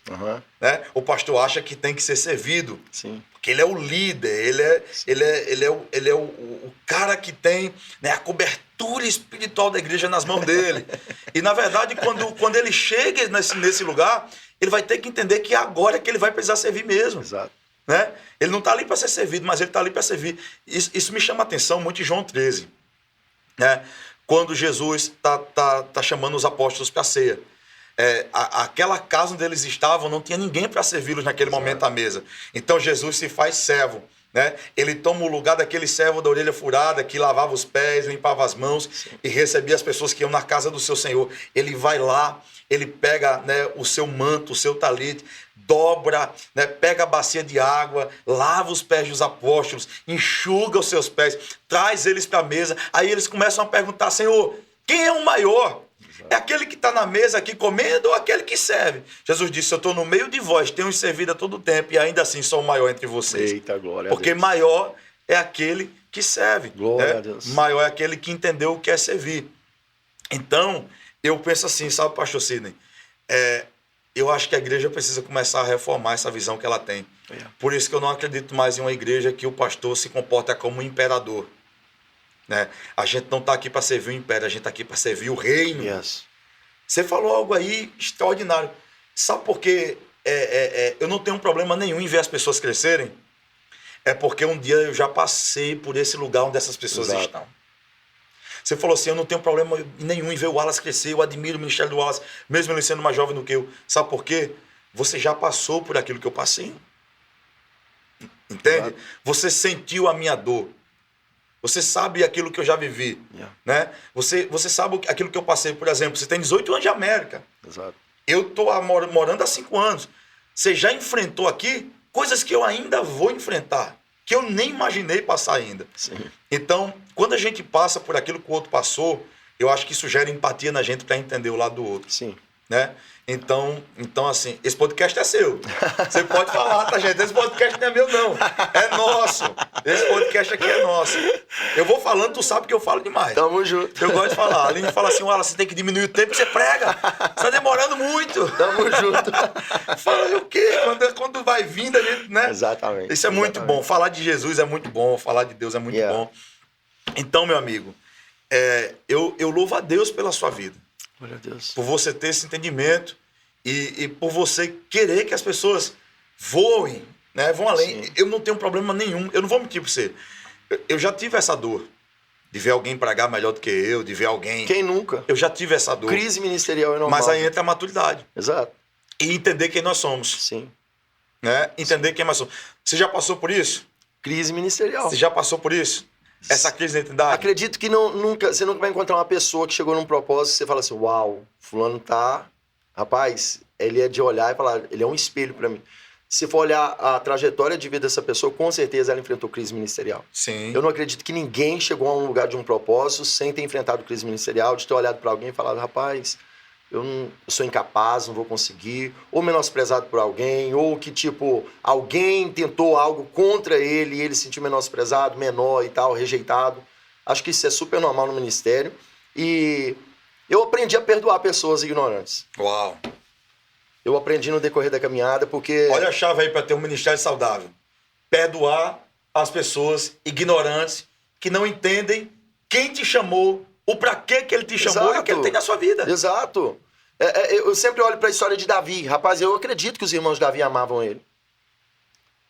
S1: Né? O pastor acha que tem que ser servido.
S2: Sim.
S1: Porque ele é o líder, ele é o cara que tem, né, a cobertura espiritual da igreja nas mãos dele. E, na verdade, quando ele chega nesse lugar, ele vai ter que entender que agora é que ele vai precisar servir mesmo.
S2: Exato.
S1: Né? Ele não está ali para ser servido, mas ele está ali para servir. Isso me chama a atenção muito em João 13. Né? Quando Jesus tá chamando os apóstolos para a ceia. Aquela casa onde eles estavam não tinha ninguém para servi-los naquele momento à mesa. Então Jesus se faz servo, né? Ele toma o lugar daquele servo da orelha furada que lavava os pés, limpava as mãos. Sim. E recebia as pessoas que iam na casa do seu Senhor. Ele vai lá, ele pega, né, o seu manto, o seu talite, dobra, né, pega a bacia de água, lava os pés dos apóstolos, enxuga os seus pés, traz eles para a mesa. Aí eles começam a perguntar: Senhor, quem é o maior? É aquele que está na mesa aqui comendo ou aquele que serve? Jesus disse, eu estou no meio de vós, tenho servido a todo tempo e ainda assim sou o maior entre vocês.
S2: Eita, glória
S1: Porque
S2: a Deus.
S1: maior é aquele que serve.
S2: Glória
S1: né?
S2: a Deus.
S1: Maior é aquele que entendeu o que é servir. Então, eu penso assim, sabe, pastor Sidney? Eu acho que a igreja precisa começar a reformar essa visão que ela tem. Por isso que eu não acredito mais em uma igreja que o pastor se comporta como um imperador. Né? A gente não está aqui para servir o império, a gente está aqui para servir o reino.
S2: Yes.
S1: Você falou algo aí extraordinário. Sabe por que eu não tenho problema nenhum em ver as pessoas crescerem? É porque um dia eu já passei por esse lugar onde essas pessoas
S2: Exato.
S1: estão. Você falou assim, eu não tenho problema nenhum em ver o Wallace crescer, eu admiro o ministério do Wallace, mesmo ele sendo mais jovem do que eu. Sabe por quê? Você já passou por aquilo que eu passei. Entende?
S2: Exato.
S1: Você sentiu a minha dor. Você sabe aquilo que eu já vivi.
S2: Yeah.
S1: Né? Você sabe aquilo que eu passei, por exemplo. Você tem 18 anos de América.
S2: Exato.
S1: Eu estou morando há 5 anos. Você já enfrentou aqui coisas que eu ainda vou enfrentar, que eu nem imaginei passar ainda.
S2: Sim.
S1: Então, quando a gente passa por aquilo que o outro passou, eu acho que isso gera empatia na gente para entender o lado do outro.
S2: Sim.
S1: Né? Então, assim, esse podcast é seu. Você pode falar, tá, gente? Esse podcast não é meu, não. É nosso. Esse podcast aqui é nosso. Eu vou falando, tu sabe que eu falo demais.
S2: Tamo junto.
S1: Eu gosto de falar. A Aline fala assim, Wallace, você tem que diminuir o tempo que você prega. Você tá demorando muito.
S2: Tamo junto.
S1: Fala o quê? Quando vai vindo, a gente, né?
S2: Exatamente.
S1: Isso é muito
S2: Exatamente.
S1: bom. Falar de Jesus é muito bom. Falar de Deus é muito
S2: Yeah.
S1: bom. Então, meu amigo, eu louvo a Deus pela sua vida.
S2: Glória a Deus.
S1: Por você ter esse entendimento e por você querer que as pessoas voem, né? Vão além.
S2: Sim.
S1: Eu não tenho problema nenhum. Eu não vou mentir para você. Eu já tive essa dor de ver alguém pregar melhor do que eu, de ver alguém...
S2: Quem nunca?
S1: Eu já tive essa dor.
S2: Crise ministerial é normal.
S1: Mas aí entra a maturidade.
S2: Exato.
S1: E entender quem nós somos.
S2: Sim.
S1: Né? Entender quem nós somos. Você já passou por isso?
S2: Crise ministerial.
S1: Você já passou por isso? Essa crise de identidade?
S2: Acredito que você nunca vai encontrar uma pessoa que chegou num propósito e você fala assim, uau, fulano tá... Rapaz, ele é de olhar e falar, ele é um espelho para mim. Se for olhar a trajetória de vida dessa pessoa, com certeza ela enfrentou crise ministerial.
S1: Sim.
S2: Eu não acredito que ninguém chegou a um lugar de um propósito sem ter enfrentado crise ministerial, de ter olhado para alguém e falado, rapaz, eu sou incapaz, não vou conseguir, ou menosprezado por alguém, ou que, tipo, alguém tentou algo contra ele e ele se sentiu menosprezado, menor e tal, rejeitado. Acho que isso é super normal no ministério. E eu aprendi a perdoar pessoas ignorantes.
S1: Uau.
S2: Eu aprendi no decorrer da caminhada, porque...
S1: Olha a chave aí para ter um ministério saudável. Perdoar as pessoas ignorantes que não entendem quem te chamou, o para que ele te chamou.
S2: Exato.
S1: E o que ele tem na sua vida.
S2: Exato. Eu sempre olho para a história de Davi. Rapaz, eu acredito que os irmãos de Davi amavam ele.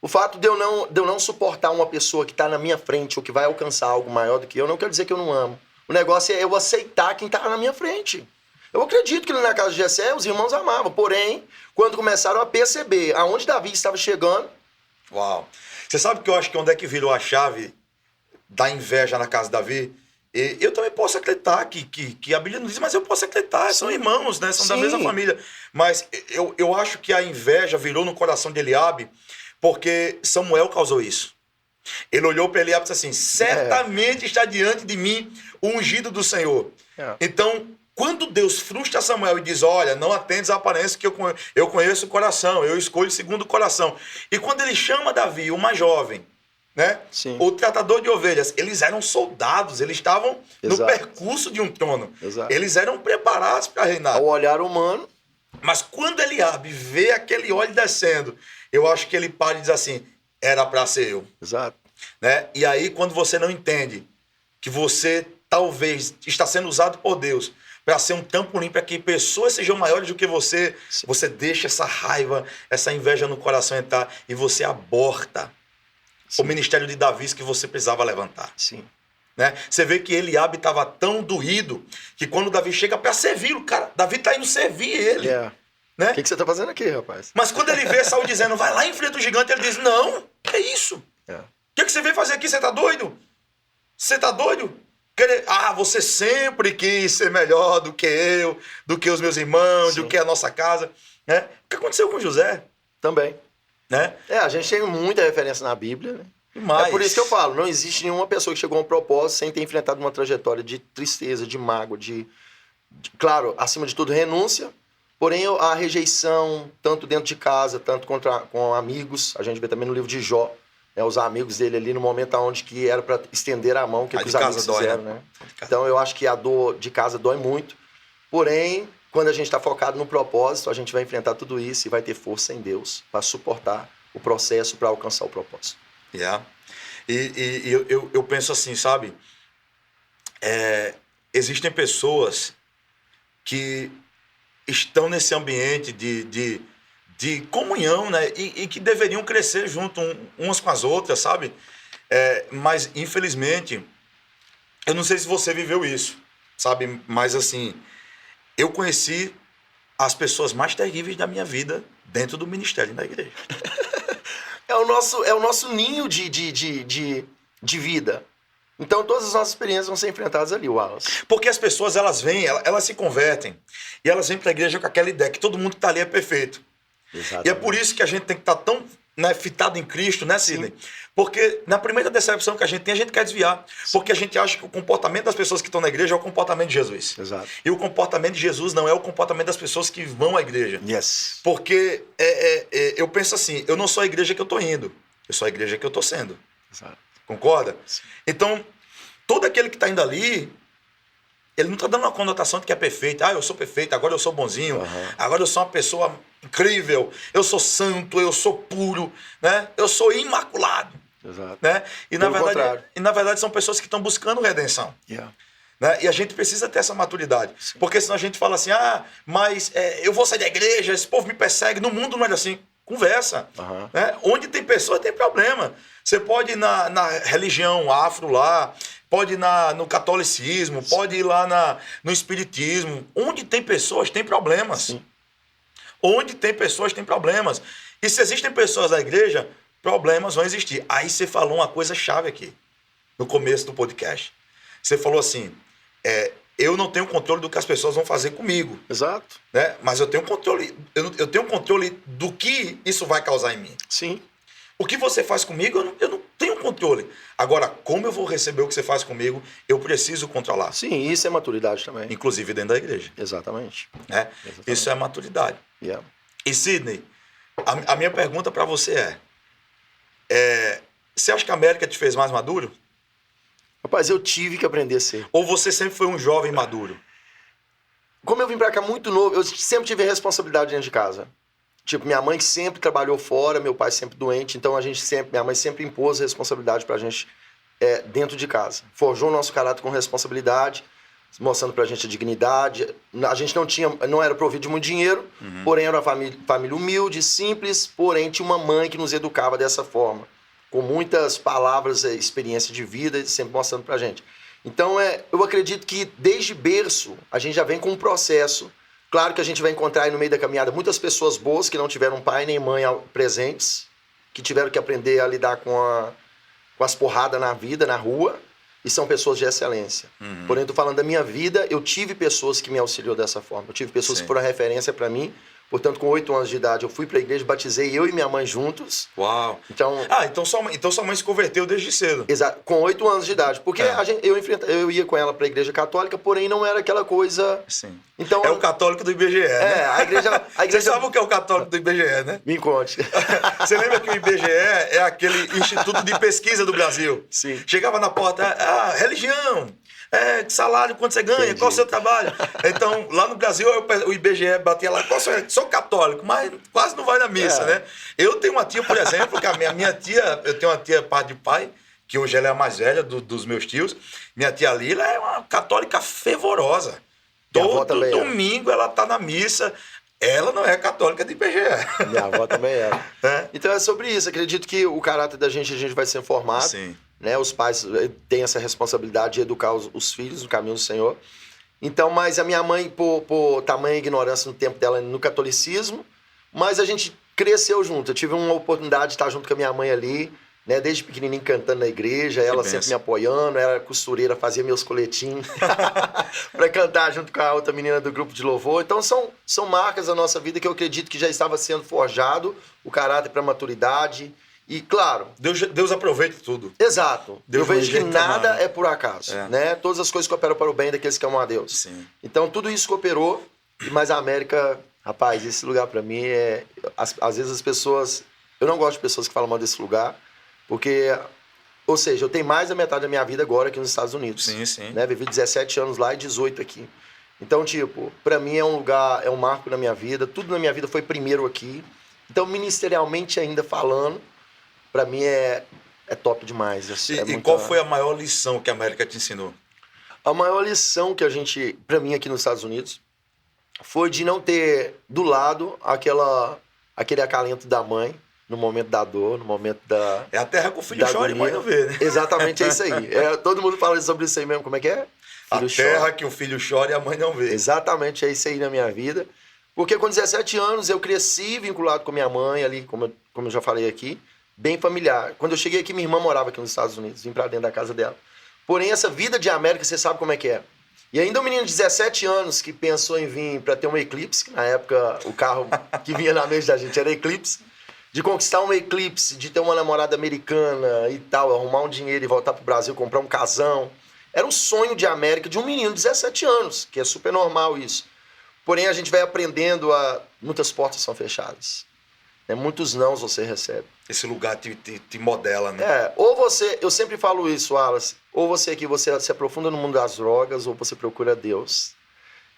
S2: O fato de eu não suportar uma pessoa que está na minha frente ou que vai alcançar algo maior do que eu, não quer dizer que eu não amo. O negócio é eu aceitar quem está na minha frente. Eu acredito que na casa de Jessé os irmãos amavam. Porém, quando começaram a perceber aonde Davi estava chegando...
S1: Uau. Você sabe que eu acho que onde é que virou a chave da inveja na casa de Davi? E eu também posso acreditar que a Bíblia não diz, mas eu posso acreditar. São irmãos, né? São da
S2: Sim.
S1: mesma família. Mas eu acho que a inveja virou no coração de Eliabe porque Samuel causou isso. Ele olhou para Eliabe e disse assim, certamente está diante de mim o ungido do Senhor. Então, quando Deus frustra Samuel e diz, olha, não atendes a aparência que eu conheço o coração, eu escolho segundo o coração. E quando ele chama Davi, o mais jovem, né?
S2: Sim.
S1: O tratador de ovelhas, eles eram soldados, eles estavam no
S2: Exato.
S1: percurso de um trono.
S2: Exato.
S1: Eles eram preparados para reinar.
S2: Ao olhar humano...
S1: Mas quando Eliabe vê aquele óleo descendo, eu acho que ele para e diz assim, era para ser eu.
S2: Exato.
S1: Né? E aí, quando você não entende que você talvez está sendo usado por Deus para ser um trampolim para que pessoas sejam maiores do que você,
S2: Sim.
S1: você deixa essa raiva, essa inveja no coração entrar e você aborta o ministério de Davi que você precisava levantar.
S2: Sim.
S1: Né? Você vê que Eliabe estava tão doído que quando Davi chega para servi-lo, cara, Davi está indo servir ele. Né?
S2: O que você está fazendo aqui, rapaz?
S1: Mas quando ele vê Saul dizendo, vai lá e enfrenta o gigante, ele diz, não, que é isso? O que você veio fazer aqui? Você tá doido? Você tá doido? Você sempre quis ser melhor do que eu, do que os meus irmãos,
S2: Sim.
S1: do que a nossa casa. Né? O que aconteceu com José?
S2: Também.
S1: Né?
S2: A gente tem muita referência na Bíblia, né?
S1: Demais.
S2: É por isso que eu falo, não existe nenhuma pessoa que chegou a um propósito sem ter enfrentado uma trajetória de tristeza, de mágoa, de claro, acima de tudo, renúncia, porém a rejeição, tanto dentro de casa, tanto com amigos, a gente vê também no livro de Jó, né, os amigos dele ali no momento onde que era para estender a mão, que os amigos fizeram, né? Então eu acho que a dor de casa dói muito, porém, quando a gente está focado no propósito, a gente vai enfrentar tudo isso e vai ter força em Deus para suportar o processo, para alcançar o propósito.
S1: Yeah. E eu penso assim, sabe? Existem pessoas que estão nesse ambiente de comunhão, né? E que deveriam crescer junto umas com as outras, sabe? Mas, infelizmente, eu não sei se você viveu isso, sabe? Mas, assim, eu conheci as pessoas mais terríveis da minha vida dentro do ministério da igreja.
S2: É o nosso ninho de vida. Então, todas as nossas experiências vão ser enfrentadas ali, Wallace.
S1: Porque as pessoas, elas vêm, elas se convertem, e elas vêm para a igreja com aquela ideia que todo mundo que está ali é perfeito. Exatamente. E é por isso que a gente tem que estar tão, né, fitado em Cristo, né, Sidney? Sim. Porque na primeira decepção que a gente tem, a gente quer desviar. Sim. Porque a gente acha que o comportamento das pessoas que estão na igreja é o comportamento de Jesus.
S2: Exato.
S1: E o comportamento de Jesus não é o comportamento das pessoas que vão à igreja.
S2: Yes.
S1: Porque eu penso assim, eu não sou a igreja que eu estou indo, eu sou a igreja que eu estou sendo.
S2: Exato.
S1: Concorda?
S2: Sim.
S1: Então, todo aquele que está indo ali, ele não está dando uma conotação de que é perfeito. Ah, eu sou perfeito, agora eu sou bonzinho, agora eu sou uma pessoa incrível, eu sou santo, eu sou puro, né? Eu sou imaculado.
S2: Exato.
S1: Né? E na verdade são pessoas que estão buscando redenção.
S2: Yeah.
S1: Né? E a gente precisa ter essa maturidade.
S2: Sim.
S1: Porque senão a gente fala assim, mas eu vou sair da igreja, esse povo me persegue. No mundo não é assim. Conversa. Né? Onde tem pessoa, tem problema. Você pode ir na religião afro lá, pode ir no catolicismo, pode ir lá no espiritismo. Onde tem pessoas, tem problemas.
S2: Sim.
S1: Onde tem pessoas, tem problemas. E se existem pessoas na igreja, problemas vão existir. Aí você falou uma coisa chave aqui, no começo do podcast. Você falou assim, eu não tenho controle do que as pessoas vão fazer comigo.
S2: Exato.
S1: Né? Mas eu tenho controle, eu tenho controle do que isso vai causar em mim.
S2: Sim.
S1: O que você faz comigo, eu não tenho controle. Agora, como eu vou receber o que você faz comigo, eu preciso controlar.
S2: Sim, isso é maturidade também.
S1: Inclusive dentro da igreja.
S2: Exatamente.
S1: Né? Exatamente. Isso é maturidade.
S2: Yeah.
S1: E Sidney, a minha pergunta para você você acha que a América te fez mais maduro?
S2: Rapaz, eu tive que aprender a ser.
S1: Ou você sempre foi um jovem maduro?
S2: Como eu vim pra cá muito novo, eu sempre tive responsabilidade dentro de casa. Tipo, minha mãe sempre trabalhou fora, meu pai sempre doente, então minha mãe sempre impôs a responsabilidade pra gente dentro de casa. Forjou o nosso caráter com responsabilidade, mostrando pra gente a dignidade. A gente não era provido de muito dinheiro, porém era uma família humilde, simples, porém tinha uma mãe que nos educava dessa forma, com muitas palavras, experiência de vida, sempre mostrando pra gente. Então, eu acredito que desde berço a gente já vem com um processo. Claro que a gente vai encontrar aí no meio da caminhada muitas pessoas boas que não tiveram pai nem mãe presentes, que tiveram que aprender a lidar com as porradas na vida, na rua, e são pessoas de excelência. Porém, eu tô falando da minha vida, eu tive pessoas que me auxiliou dessa forma. Eu tive pessoas que foram referência para mim. Portanto, com 8 anos de idade, eu fui para a igreja, batizei eu e minha mãe juntos.
S1: Uau! Então sua mãe se converteu desde cedo.
S2: Exato, com 8 anos de idade. Porque eu ia com ela para a igreja católica, porém não era aquela coisa...
S1: Sim.
S2: Então,
S1: é o católico do IBGE, né?
S2: A igreja...
S1: Você sabe o que é o católico do IBGE, né?
S2: Me conte.
S1: Você lembra que o IBGE é aquele instituto de pesquisa do Brasil?
S2: Sim.
S1: Chegava na porta, religião... salário, quanto você ganha, Entendi. Qual o seu trabalho? Então, lá no Brasil, o IBGE batia lá, sou católico, mas quase não vai na missa, né? Eu tenho uma tia, por exemplo, que a minha tia, eu tenho uma tia par de pai, que hoje ela é a mais velha dos meus tios, minha tia Lila é uma católica fervorosa. Todo domingo ela tá na missa. Ela não é católica de IBGE.
S2: Minha avó também é. Então é sobre isso, acredito que o caráter da gente, a gente vai ser formado.
S1: Sim.
S2: Né? Os pais têm essa responsabilidade de educar os filhos no caminho do Senhor. Então, mas a minha mãe, por tamanha ignorância no tempo dela no catolicismo, mas a gente cresceu junto. Eu tive uma oportunidade de estar junto com a minha mãe ali, né? Desde pequenininho cantando na igreja, ela sempre me apoiando, era costureira, fazia meus coletinhos para cantar junto com a outra menina do grupo de louvor. Então, são marcas da nossa vida que eu acredito que já estava sendo forjado o caráter para a maturidade. E, claro...
S1: Deus aproveita tudo.
S2: Exato.
S1: Deus
S2: eu vejo que nada
S1: humano.
S2: é por acaso, né? Todas as coisas cooperam para o bem daqueles que amam a Deus.
S1: Sim.
S2: Então, tudo isso cooperou, mas a América... Rapaz, esse lugar para mim é... Às vezes as pessoas... Eu não gosto de pessoas que falam mal desse lugar, porque... Ou seja, eu tenho mais da metade da minha vida agora aqui nos Estados Unidos.
S1: Sim, sim.
S2: Né? Vivi 17 anos lá e 18 aqui. Então, tipo, para mim é um lugar, é um marco na minha vida. Tudo na minha vida foi primeiro aqui. Então, ministerialmente ainda falando, para mim é top demais.
S1: E qual foi a maior lição que a América te ensinou?
S2: A maior lição que a gente, para mim aqui nos Estados Unidos, foi de não ter do lado aquele acalento da mãe, no momento da dor, no momento da...
S1: É a terra que o filho chora e a mãe não vê, né?
S2: Exatamente, é isso aí. Todo mundo fala sobre isso aí mesmo, como é que é?
S1: Filho a terra que o filho chora e a mãe não vê.
S2: Exatamente, é isso aí na minha vida. Porque com 17 anos eu cresci vinculado com minha mãe ali, como eu já falei aqui, bem familiar. Quando eu cheguei aqui, minha irmã morava aqui nos Estados Unidos, vim pra dentro da casa dela. Porém, essa vida de América, você sabe como é que é. E ainda um menino de 17 anos que pensou em vir para ter uma Eclipse, que na época o carro que vinha na mente da gente era Eclipse, de conquistar uma Eclipse, de ter uma namorada americana e tal, arrumar um dinheiro e voltar pro Brasil, comprar um casão. Era um sonho de América de um menino de 17 anos, que é super normal isso. Porém, a gente vai aprendendo muitas portas são fechadas. Muitos nãos você recebe.
S1: Esse lugar te modela, né?
S2: Ou você, eu sempre falo isso, Wallace, ou você se aprofunda no mundo das drogas, ou você procura Deus.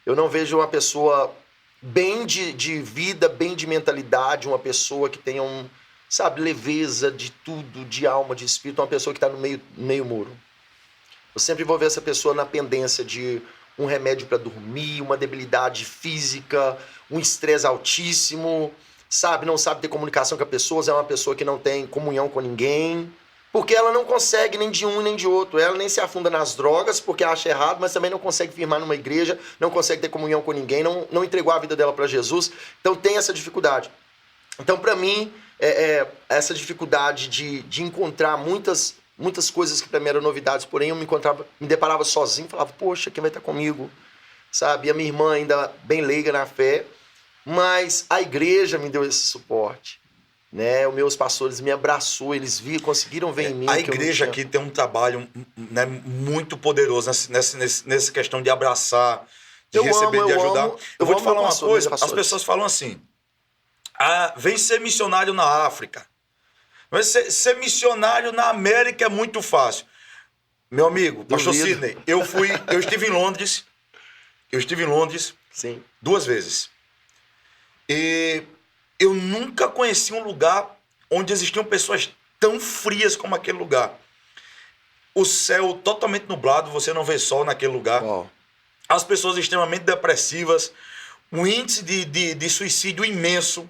S2: Eu não vejo uma pessoa bem de vida, bem de mentalidade, uma pessoa que tenha leveza de tudo, de alma, de espírito, uma pessoa que está no meio muro. Eu sempre vou ver essa pessoa na pendência de um remédio para dormir, uma debilidade física, um estresse altíssimo, não sabe ter comunicação com as pessoas, é uma pessoa que não tem comunhão com ninguém, porque ela não consegue nem de um nem de outro. Ela nem se afunda nas drogas porque acha errado, mas também não consegue firmar numa igreja, não consegue ter comunhão com ninguém, não entregou a vida dela para Jesus. Então tem essa dificuldade. Então, para mim, essa dificuldade de encontrar muitas coisas que para mim eram novidades, porém eu me deparava sozinho, falava, poxa, quem vai estar comigo? E a minha irmã ainda bem leiga na fé, mas a igreja me deu esse suporte, né? Os meus pastores me abraçou, eles conseguiram ver em mim.
S1: A igreja aqui tem um trabalho, né, muito poderoso nessa questão de abraçar, de receber, de ajudar. Eu vou te falar uma coisa, as pessoas falam assim, vem ser missionário na África. Mas ser missionário na América é muito fácil. Meu amigo, pastor Sidney, eu estive em Londres.
S2: Sim.
S1: 2 vezes. E eu nunca conheci um lugar onde existiam pessoas tão frias como aquele lugar. O céu totalmente nublado, você não vê sol naquele lugar.
S2: Uau.
S1: As pessoas extremamente depressivas, um índice de suicídio imenso,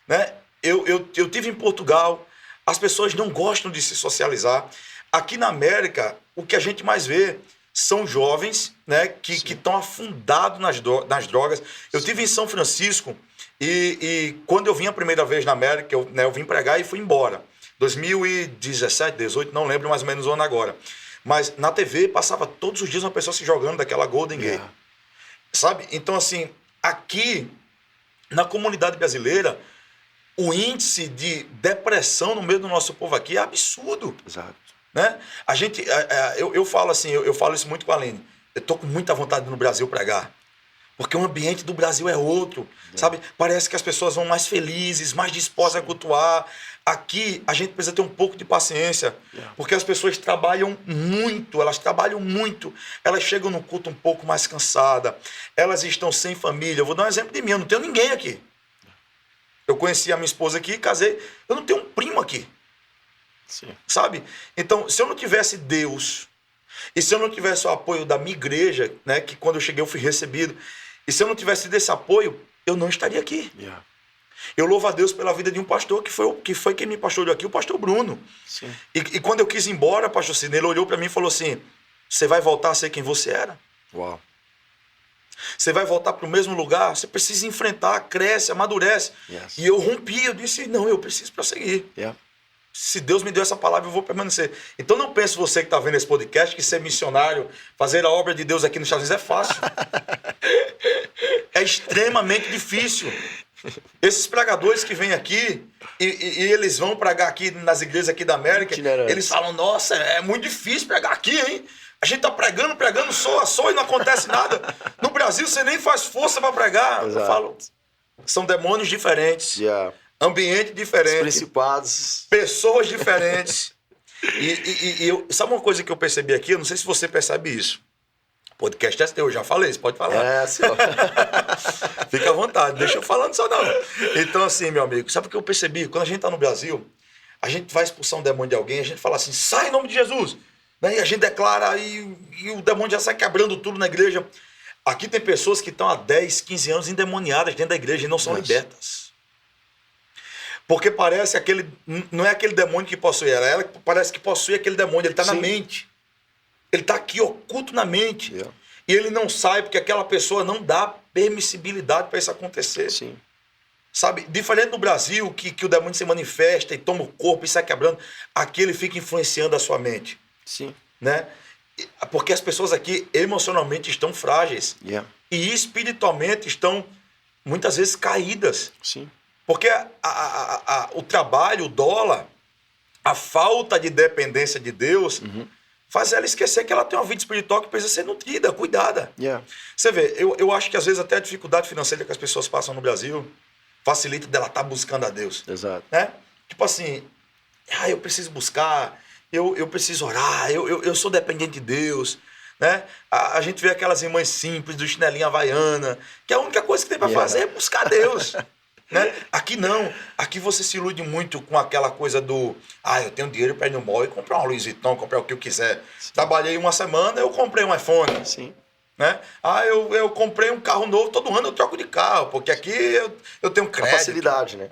S1: né? Eu tive em Portugal. As pessoas não gostam de se socializar. Aqui na América, o que a gente mais vê são jovens, né, que estão afundados nas drogas. Eu estive em São Francisco e quando eu vim a primeira vez na América, eu vim pregar e fui embora. 2017, 18, não lembro mais ou menos o ano agora. Mas na TV passava todos os dias uma pessoa se jogando daquela Golden Gate. Sabe? Então, assim, aqui na comunidade brasileira, o índice de depressão no meio do nosso povo aqui é absurdo.
S2: Exato.
S1: Né? A gente, eu falo assim, eu falo isso muito com a Aline. Eu tô com muita vontade de ir no Brasil pregar. Porque o ambiente do Brasil é outro, sabe? Parece que as pessoas vão mais felizes, mais dispostas a cultuar. Aqui, a gente precisa ter um pouco de paciência, porque as pessoas trabalham muito, elas chegam no culto um pouco mais cansadas, elas estão sem família. Eu vou dar um exemplo de mim, eu não tenho ninguém aqui. Eu conheci a minha esposa aqui, casei, eu não tenho um primo aqui.
S2: Sim.
S1: Sabe? Então, se eu não tivesse Deus, e se eu não tivesse o apoio da minha igreja, né, que quando eu cheguei eu fui recebido, e se eu não tivesse desse apoio, eu não estaria aqui. Eu louvo a Deus pela vida de um pastor que foi quem me pastoreou aqui, o pastor Bruno.
S2: Sim.
S1: E quando eu quis ir embora, pastor Sidney, ele olhou para mim e falou assim, você vai voltar a ser quem você era?
S2: Uau.
S1: Você vai voltar para o mesmo lugar? Você precisa enfrentar, cresce, amadurece.
S2: Yes.
S1: E eu rompi, eu disse, não, eu preciso prosseguir. Se Deus me deu essa palavra, eu vou permanecer. Então não pense você que está vendo esse podcast que ser missionário, fazer a obra de Deus aqui nos Estados Unidos é fácil. É extremamente difícil. Esses pregadores que vêm aqui e eles vão pregar aqui nas igrejas aqui da América, eles falam, nossa, é muito difícil pregar aqui, hein? A gente tá pregando, soa e não acontece nada. No Brasil você nem faz força para pregar.
S2: Exato.
S1: Eu falo, são demônios diferentes, ambiente diferente,
S2: principados,
S1: pessoas diferentes. Sabe uma coisa que eu percebi aqui? Eu não sei se você percebe isso. Podcast é teu, eu já falei, você pode falar.
S2: senhor.
S1: Fica à vontade, deixa eu falando só não. Então assim, meu amigo, sabe o que eu percebi? Quando a gente tá no Brasil, a gente vai expulsar um demônio de alguém, a gente fala assim, sai em nome de Jesus. E a gente declara e o demônio já sai quebrando tudo na igreja. Aqui tem pessoas que estão há 10, 15 anos endemoniadas dentro da igreja e não são libertas. Porque parece aquele... Não é aquele demônio que possui ela que parece que possui aquele demônio. Ele está na mente. Ele está aqui oculto na mente. E ele não sai porque aquela pessoa não dá permissibilidade para isso acontecer.
S2: Sim.
S1: Sabe? Diferente do Brasil, que o demônio se manifesta e toma o corpo e sai quebrando. Aqui ele fica influenciando a sua mente.
S2: Sim.
S1: Né? Porque as pessoas aqui emocionalmente estão frágeis e espiritualmente estão muitas vezes caídas.
S2: Sim.
S1: Porque o trabalho, o dólar, a falta de dependência de Deus faz ela esquecer que ela tem uma vida espiritual que precisa ser nutrida, cuidada. Você vê, eu acho que às vezes até a dificuldade financeira que as pessoas passam no Brasil facilita dela estar buscando a Deus.
S2: Exato.
S1: Né? Tipo assim, eu preciso buscar... Eu preciso orar, eu sou dependente de Deus, né? A gente vê aquelas irmãs simples do chinelinho havaiana, que a única coisa que tem para fazer é buscar Deus. Né? Aqui não, aqui você se ilude muito com aquela coisa do eu tenho dinheiro para ir no mall e comprar um Louis Vuitton, comprar o que eu quiser. Trabalhei uma semana, eu comprei um iPhone.
S2: Sim.
S1: Né? Eu comprei um carro novo, todo ano eu troco de carro, porque aqui eu tenho crédito.
S2: A facilidade, né?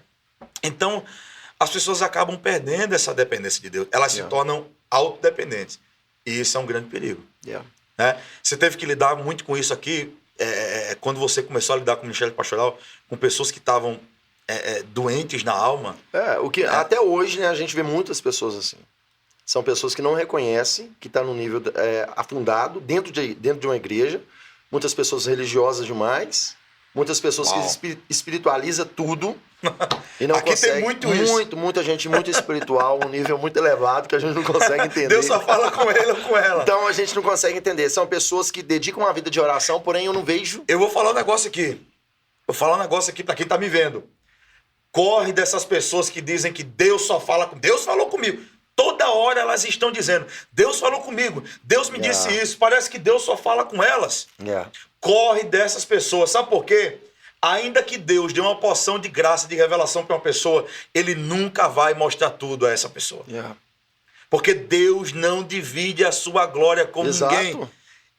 S1: Então... as pessoas acabam perdendo essa dependência de Deus. Elas se tornam autodependentes. E isso é um grande perigo. Né? Você teve que lidar muito com isso aqui, quando você começou a lidar com o Ministério Pastoral, com pessoas que estavam doentes na alma.
S2: Até hoje, né, a gente vê muitas pessoas assim. São pessoas que não reconhecem que está no nível afundado, dentro de uma igreja. Muitas pessoas religiosas demais. Muitas pessoas que espiritualizam tudo e não
S1: aqui
S2: consegue.
S1: Tem
S2: muita gente muito espiritual, um nível muito elevado que a gente não consegue entender.
S1: Deus só fala com ele ou com ela.
S2: Então a gente não consegue entender. São pessoas que dedicam uma vida de oração, porém eu não vejo.
S1: Eu vou falar um negócio aqui. Para quem tá me vendo. Corre dessas pessoas que dizem que Deus só fala com... Deus falou comigo. Toda hora elas estão dizendo, Deus falou comigo, Deus me disse isso. Parece que Deus só fala com elas. Corre dessas pessoas. Sabe por quê? Ainda que Deus dê uma porção de graça, de revelação para uma pessoa, Ele nunca vai mostrar tudo a essa pessoa. Porque Deus não divide a sua glória com ninguém.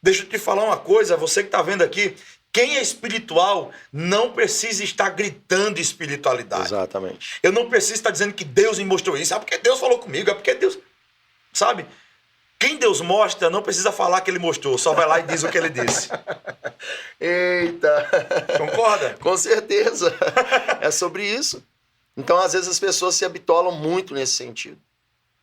S1: Deixa eu te falar uma coisa, você que está vendo aqui, quem é espiritual não precisa estar gritando espiritualidade.
S2: Exatamente.
S1: Eu não preciso estar dizendo que Deus me mostrou isso. É porque Deus falou comigo, é porque Deus... Sabe? Quem Deus mostra não precisa falar que Ele mostrou, só vai lá e diz o que Ele disse.
S2: Eita!
S1: Concorda?
S2: Com certeza. É sobre isso. Então, às vezes, as pessoas se habitolam muito nesse sentido.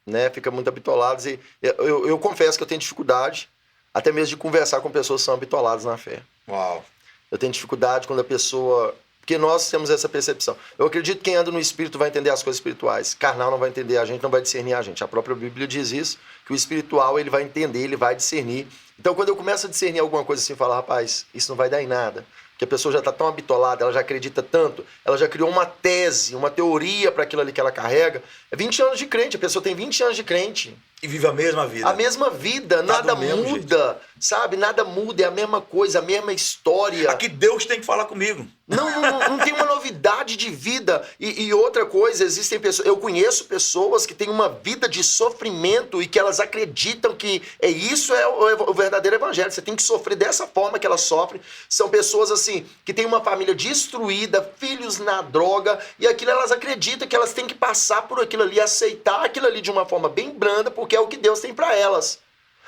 S2: Né? Ficam muito habitoladas. E eu confesso que eu tenho dificuldade, até mesmo de conversar com pessoas que são habitoladas na fé.
S1: Uau!
S2: Eu tenho dificuldade quando a pessoa... Porque nós temos essa percepção. Eu acredito que quem anda no Espírito vai entender as coisas espirituais. Carnal não vai entender a gente, não vai discernir a gente. A própria Bíblia diz isso, que o espiritual ele vai entender, ele vai discernir. Então, quando eu começo a discernir alguma coisa assim, eu falo, rapaz, isso não vai dar em nada. Porque a pessoa já está tão habitolada, ela já acredita tanto, ela já criou uma tese, uma teoria para aquilo ali que ela carrega. É 20 anos de crente, a pessoa tem 20 anos de crente.
S1: E vive a mesma vida.
S2: A mesma vida, nada muda, sabe? Nada muda, é a mesma coisa, a mesma história.
S1: Aqui Deus tem que falar comigo.
S2: Não tem uma novidade de vida. E outra coisa, existem pessoas... Eu conheço pessoas que têm uma vida de sofrimento e que elas acreditam que isso é o verdadeiro evangelho. Você tem que sofrer dessa forma que elas sofrem. São pessoas, assim, que têm uma família destruída, filhos na droga, e aquilo elas acreditam que elas têm que passar por aquilo ali, aceitar aquilo ali de uma forma bem branda, porque é o que Deus tem para elas.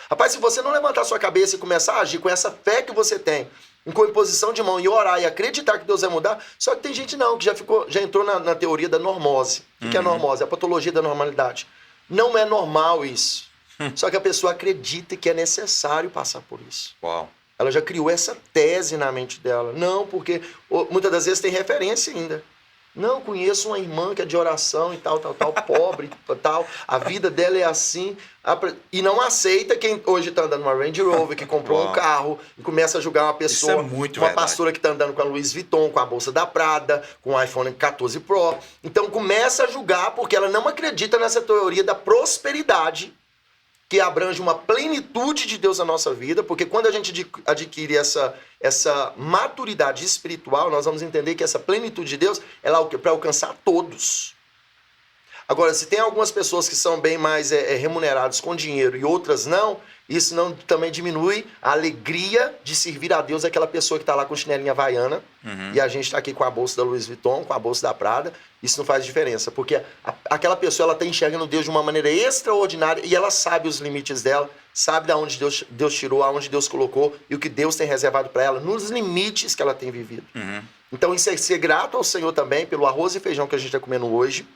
S2: Rapaz, se você não levantar sua cabeça e começar a agir com essa fé que você tem, com imposição de mão e orar e acreditar que Deus vai mudar, só que tem gente não, que já entrou na teoria da normose. O que é normose? A patologia da normalidade. Não é normal isso. Só que a pessoa acredita que é necessário passar por isso.
S1: Uau.
S2: Ela já criou essa tese na mente dela. Não, porque muitas das vezes tem referência ainda. Não, conheço uma irmã que é de oração e tal, pobre, tal. A vida dela é assim. E não aceita quem hoje está andando numa Range Rover, que comprou um carro, e começa a julgar uma pessoa,
S1: Isso é muito
S2: uma
S1: verdade.
S2: pastora que está andando com a Louis Vuitton, com a bolsa da Prada, com o iPhone 14 Pro. Então começa a julgar porque ela não acredita nessa teoria da prosperidade, que abrange uma plenitude de Deus na nossa vida, porque quando a gente adquire essa maturidade espiritual, nós vamos entender que essa plenitude de Deus ela é para alcançar todos. Agora, se tem algumas pessoas que são bem mais remuneradas com dinheiro e outras não, isso não também diminui a alegria de servir a Deus daquela pessoa que está lá com chinelinha havaiana, e a gente está aqui com a bolsa da Louis Vuitton, com a bolsa da Prada. Isso não faz diferença, porque aquela pessoa ela está enxergando Deus de uma maneira extraordinária e ela sabe os limites dela, sabe de onde Deus tirou, aonde Deus colocou e o que Deus tem reservado para ela, nos limites que ela tem vivido. Então isso é ser grato ao Senhor também pelo arroz e feijão que a gente está comendo hoje,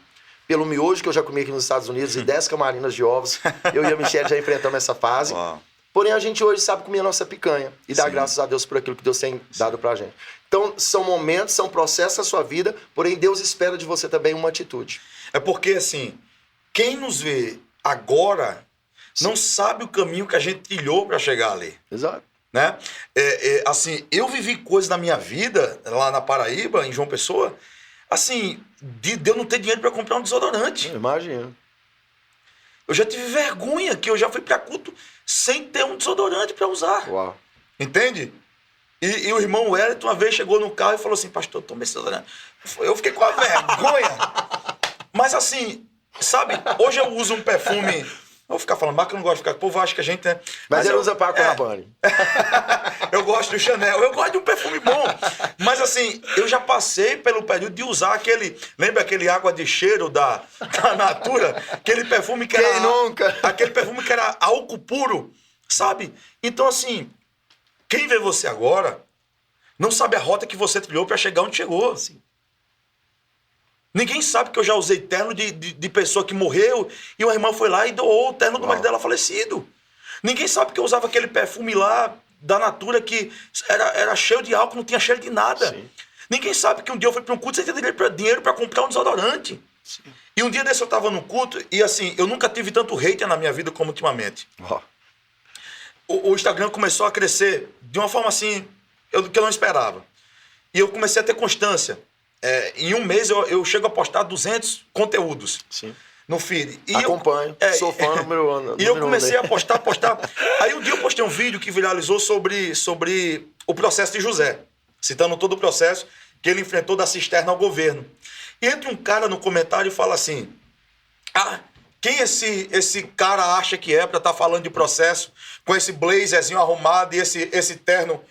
S2: pelo miojo que eu já comi aqui nos Estados Unidos e 10 camarinas de ovos. Eu e a Michelle já enfrentamos essa fase.
S1: Uau.
S2: Porém, a gente hoje sabe comer a nossa picanha e dar graças a Deus por aquilo que Deus tem dado pra gente. Então, são momentos, são processos da sua vida, porém Deus espera de você também uma atitude.
S1: É porque, assim, quem nos vê agora não sabe o caminho que a gente trilhou para chegar ali.
S2: Exato.
S1: Né? Assim, eu vivi coisas na minha vida, lá na Paraíba, em João Pessoa, assim, de eu não ter dinheiro para comprar um desodorante.
S2: Imagina.
S1: Eu já tive vergonha que eu já fui para culto sem ter um desodorante para usar.
S2: Uau.
S1: Entende? E o irmão Wellington uma vez chegou no carro e falou assim, pastor, toma esse desodorante. Eu fiquei com a vergonha. Mas assim, sabe, hoje eu uso um perfume... Eu vou ficar falando, mas que eu não gosto de ficar... O povo acha que a gente... Né?
S2: Mas ele usa Paco Rabanne.
S1: Eu gosto do Chanel, eu gosto de um perfume bom. Mas assim, eu já passei pelo período de usar aquele... Lembra aquele água de cheiro da Natura? Aquele perfume que era...
S2: Quem nunca?
S1: Aquele perfume que era álcool puro, sabe? Então assim, quem vê você agora não sabe a rota que você trilhou para chegar onde chegou.
S2: Sim.
S1: Ninguém sabe que eu já usei terno de pessoa que morreu e uma irmã foi lá e doou o terno do marido dela falecido. Ninguém sabe que eu usava aquele perfume lá da Natura que era cheio de álcool, não tinha cheiro de nada.
S2: Sim.
S1: Ninguém sabe que um dia eu fui para um culto sem ter dinheiro para comprar um desodorante.
S2: Sim.
S1: E um dia desse eu estava no culto e assim, eu nunca tive tanto hater na minha vida como ultimamente.
S2: Oh.
S1: O Instagram começou a crescer de uma forma assim que eu não esperava. E eu comecei a ter constância. Em um mês eu chego a postar 200 conteúdos.
S2: Sim.
S1: No feed. E
S2: acompanho, sou fã número 1.
S1: E eu comecei a postar. Aí um dia eu postei um vídeo que viralizou sobre o processo de José, citando todo o processo que ele enfrentou da cisterna ao governo. E entra um cara no comentário e fala assim, quem esse cara acha que é para estar falando de processo com esse blazerzinho arrumado e esse terno,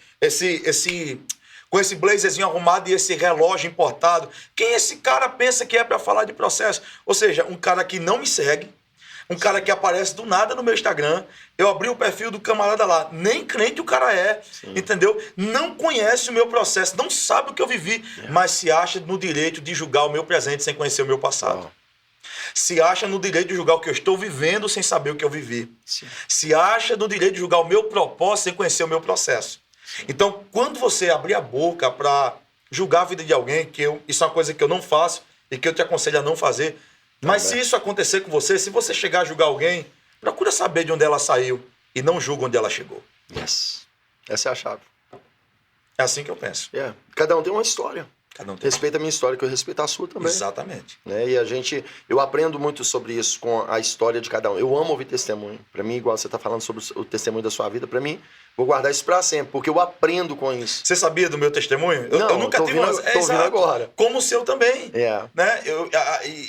S1: com esse blazerzinho arrumado e esse relógio importado? Quem esse cara pensa que é para falar de processo? Ou seja, um cara que não me segue, um cara que aparece do nada no meu Instagram, eu abri o perfil do camarada lá, nem crente o cara é, entendeu? Não conhece o meu processo, não sabe o que eu vivi, mas se acha no direito de julgar o meu presente sem conhecer o meu passado. Se acha no direito de julgar o que eu estou vivendo sem saber o que eu vivi. Sim. Se acha no direito de julgar o meu propósito sem conhecer o meu processo. Então, quando você abrir a boca para julgar a vida de alguém, isso é uma coisa que eu não faço e que eu te aconselho a não fazer, mas se isso acontecer com você, se você chegar a julgar alguém, procura saber de onde ela saiu e não julga onde ela chegou.
S2: Yes. Essa é a chave.
S1: É assim que eu penso.
S2: Cada um tem uma história.
S1: Cada um tem.
S2: Respeita a minha história, que eu respeito a sua também.
S1: Exatamente.
S2: Né? E eu aprendo muito sobre isso com a história de cada um. Eu amo ouvir testemunho. Para mim, igual você está falando sobre o testemunho da sua vida, para mim, vou guardar isso para sempre, porque eu aprendo com isso.
S1: Você sabia do meu testemunho?
S2: Eu
S1: nunca tive uma...
S2: Tô ouvindo agora.
S1: Como o seu também. Né?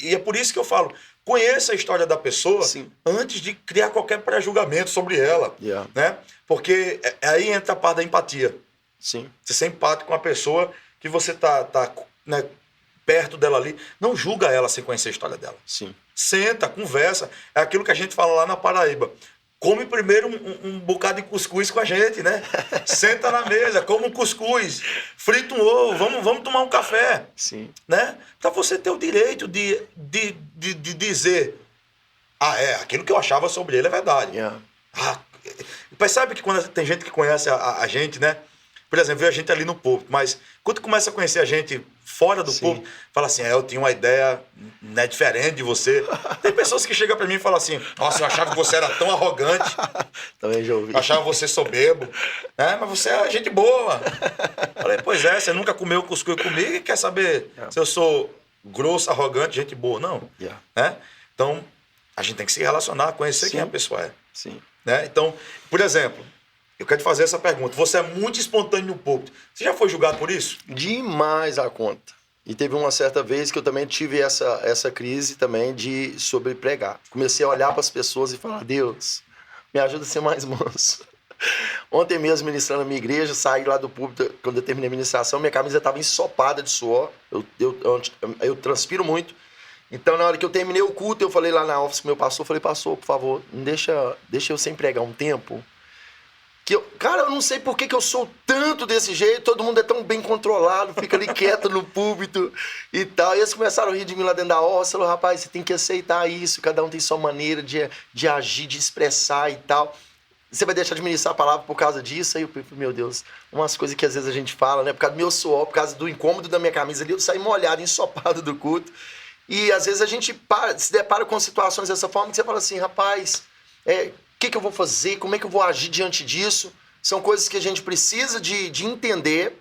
S1: E é por isso que eu falo, conheça a história da pessoa antes de criar qualquer pré-julgamento sobre ela. Né? Porque aí entra a parte da empatia.
S2: Sim.
S1: Você ser empático com a pessoa que você tá né, perto dela ali. Não julga ela sem conhecer a história dela.
S2: Sim.
S1: Senta, conversa. É aquilo que a gente fala lá na Paraíba. Come primeiro um bocado de cuscuz com a gente, né? Senta na mesa, come um cuscuz, frita um ovo, vamos tomar um café.
S2: Sim.
S1: Né? Para você ter o direito de dizer aquilo que eu achava sobre ele é verdade. Percebe que quando tem gente que conhece a gente, né? Por exemplo, vê a gente ali no púlpito, mas quando começa a conhecer a gente fora do púlpito, fala assim, eu tinha uma ideia, né, diferente de você. Tem pessoas que chegam pra mim e falam assim, nossa, eu achava que você era tão arrogante.
S2: Também já ouvi.
S1: Eu achava você soberbo. Né? Mas você é gente boa. Falei, pois é, você nunca comeu cuscuz comigo e quer saber se eu sou grosso, arrogante, gente boa. Não. Né? Então, a gente tem que se relacionar, conhecer quem a pessoa é.
S2: Sim.
S1: Né? Então, por exemplo, eu quero te fazer essa pergunta. Você é muito espontâneo no púlpito. Você já foi julgado por isso?
S2: Demais a conta. E teve uma certa vez que eu também tive essa crise também sobre pregar. Comecei a olhar para as pessoas e falar, Deus, me ajuda a ser mais manso. Ontem mesmo, ministrando na minha igreja, saí lá do púlpito, quando eu terminei a ministração, minha camisa estava ensopada de suor. Eu transpiro muito. Então, na hora que eu terminei o culto, eu falei lá na office com o meu pastor, falei, pastor, por favor, deixa eu sem pregar um tempo. Cara, eu não sei por que eu sou tanto desse jeito, todo mundo é tão bem controlado, fica ali quieto no púlpito e tal. E eles começaram a rir de mim lá dentro da office, falaram, rapaz, você tem que aceitar isso, cada um tem sua maneira de agir, de expressar e tal. Você vai deixar de ministrar a palavra por causa disso? Aí eu falei, meu Deus, umas coisas que às vezes a gente fala, né? Por causa do meu suor, por causa do incômodo da minha camisa ali, eu saí molhado, ensopado do culto. E às vezes a gente se depara com situações dessa forma que você fala assim, rapaz, o que eu vou fazer? Como é que eu vou agir diante disso? São coisas que a gente precisa de entender,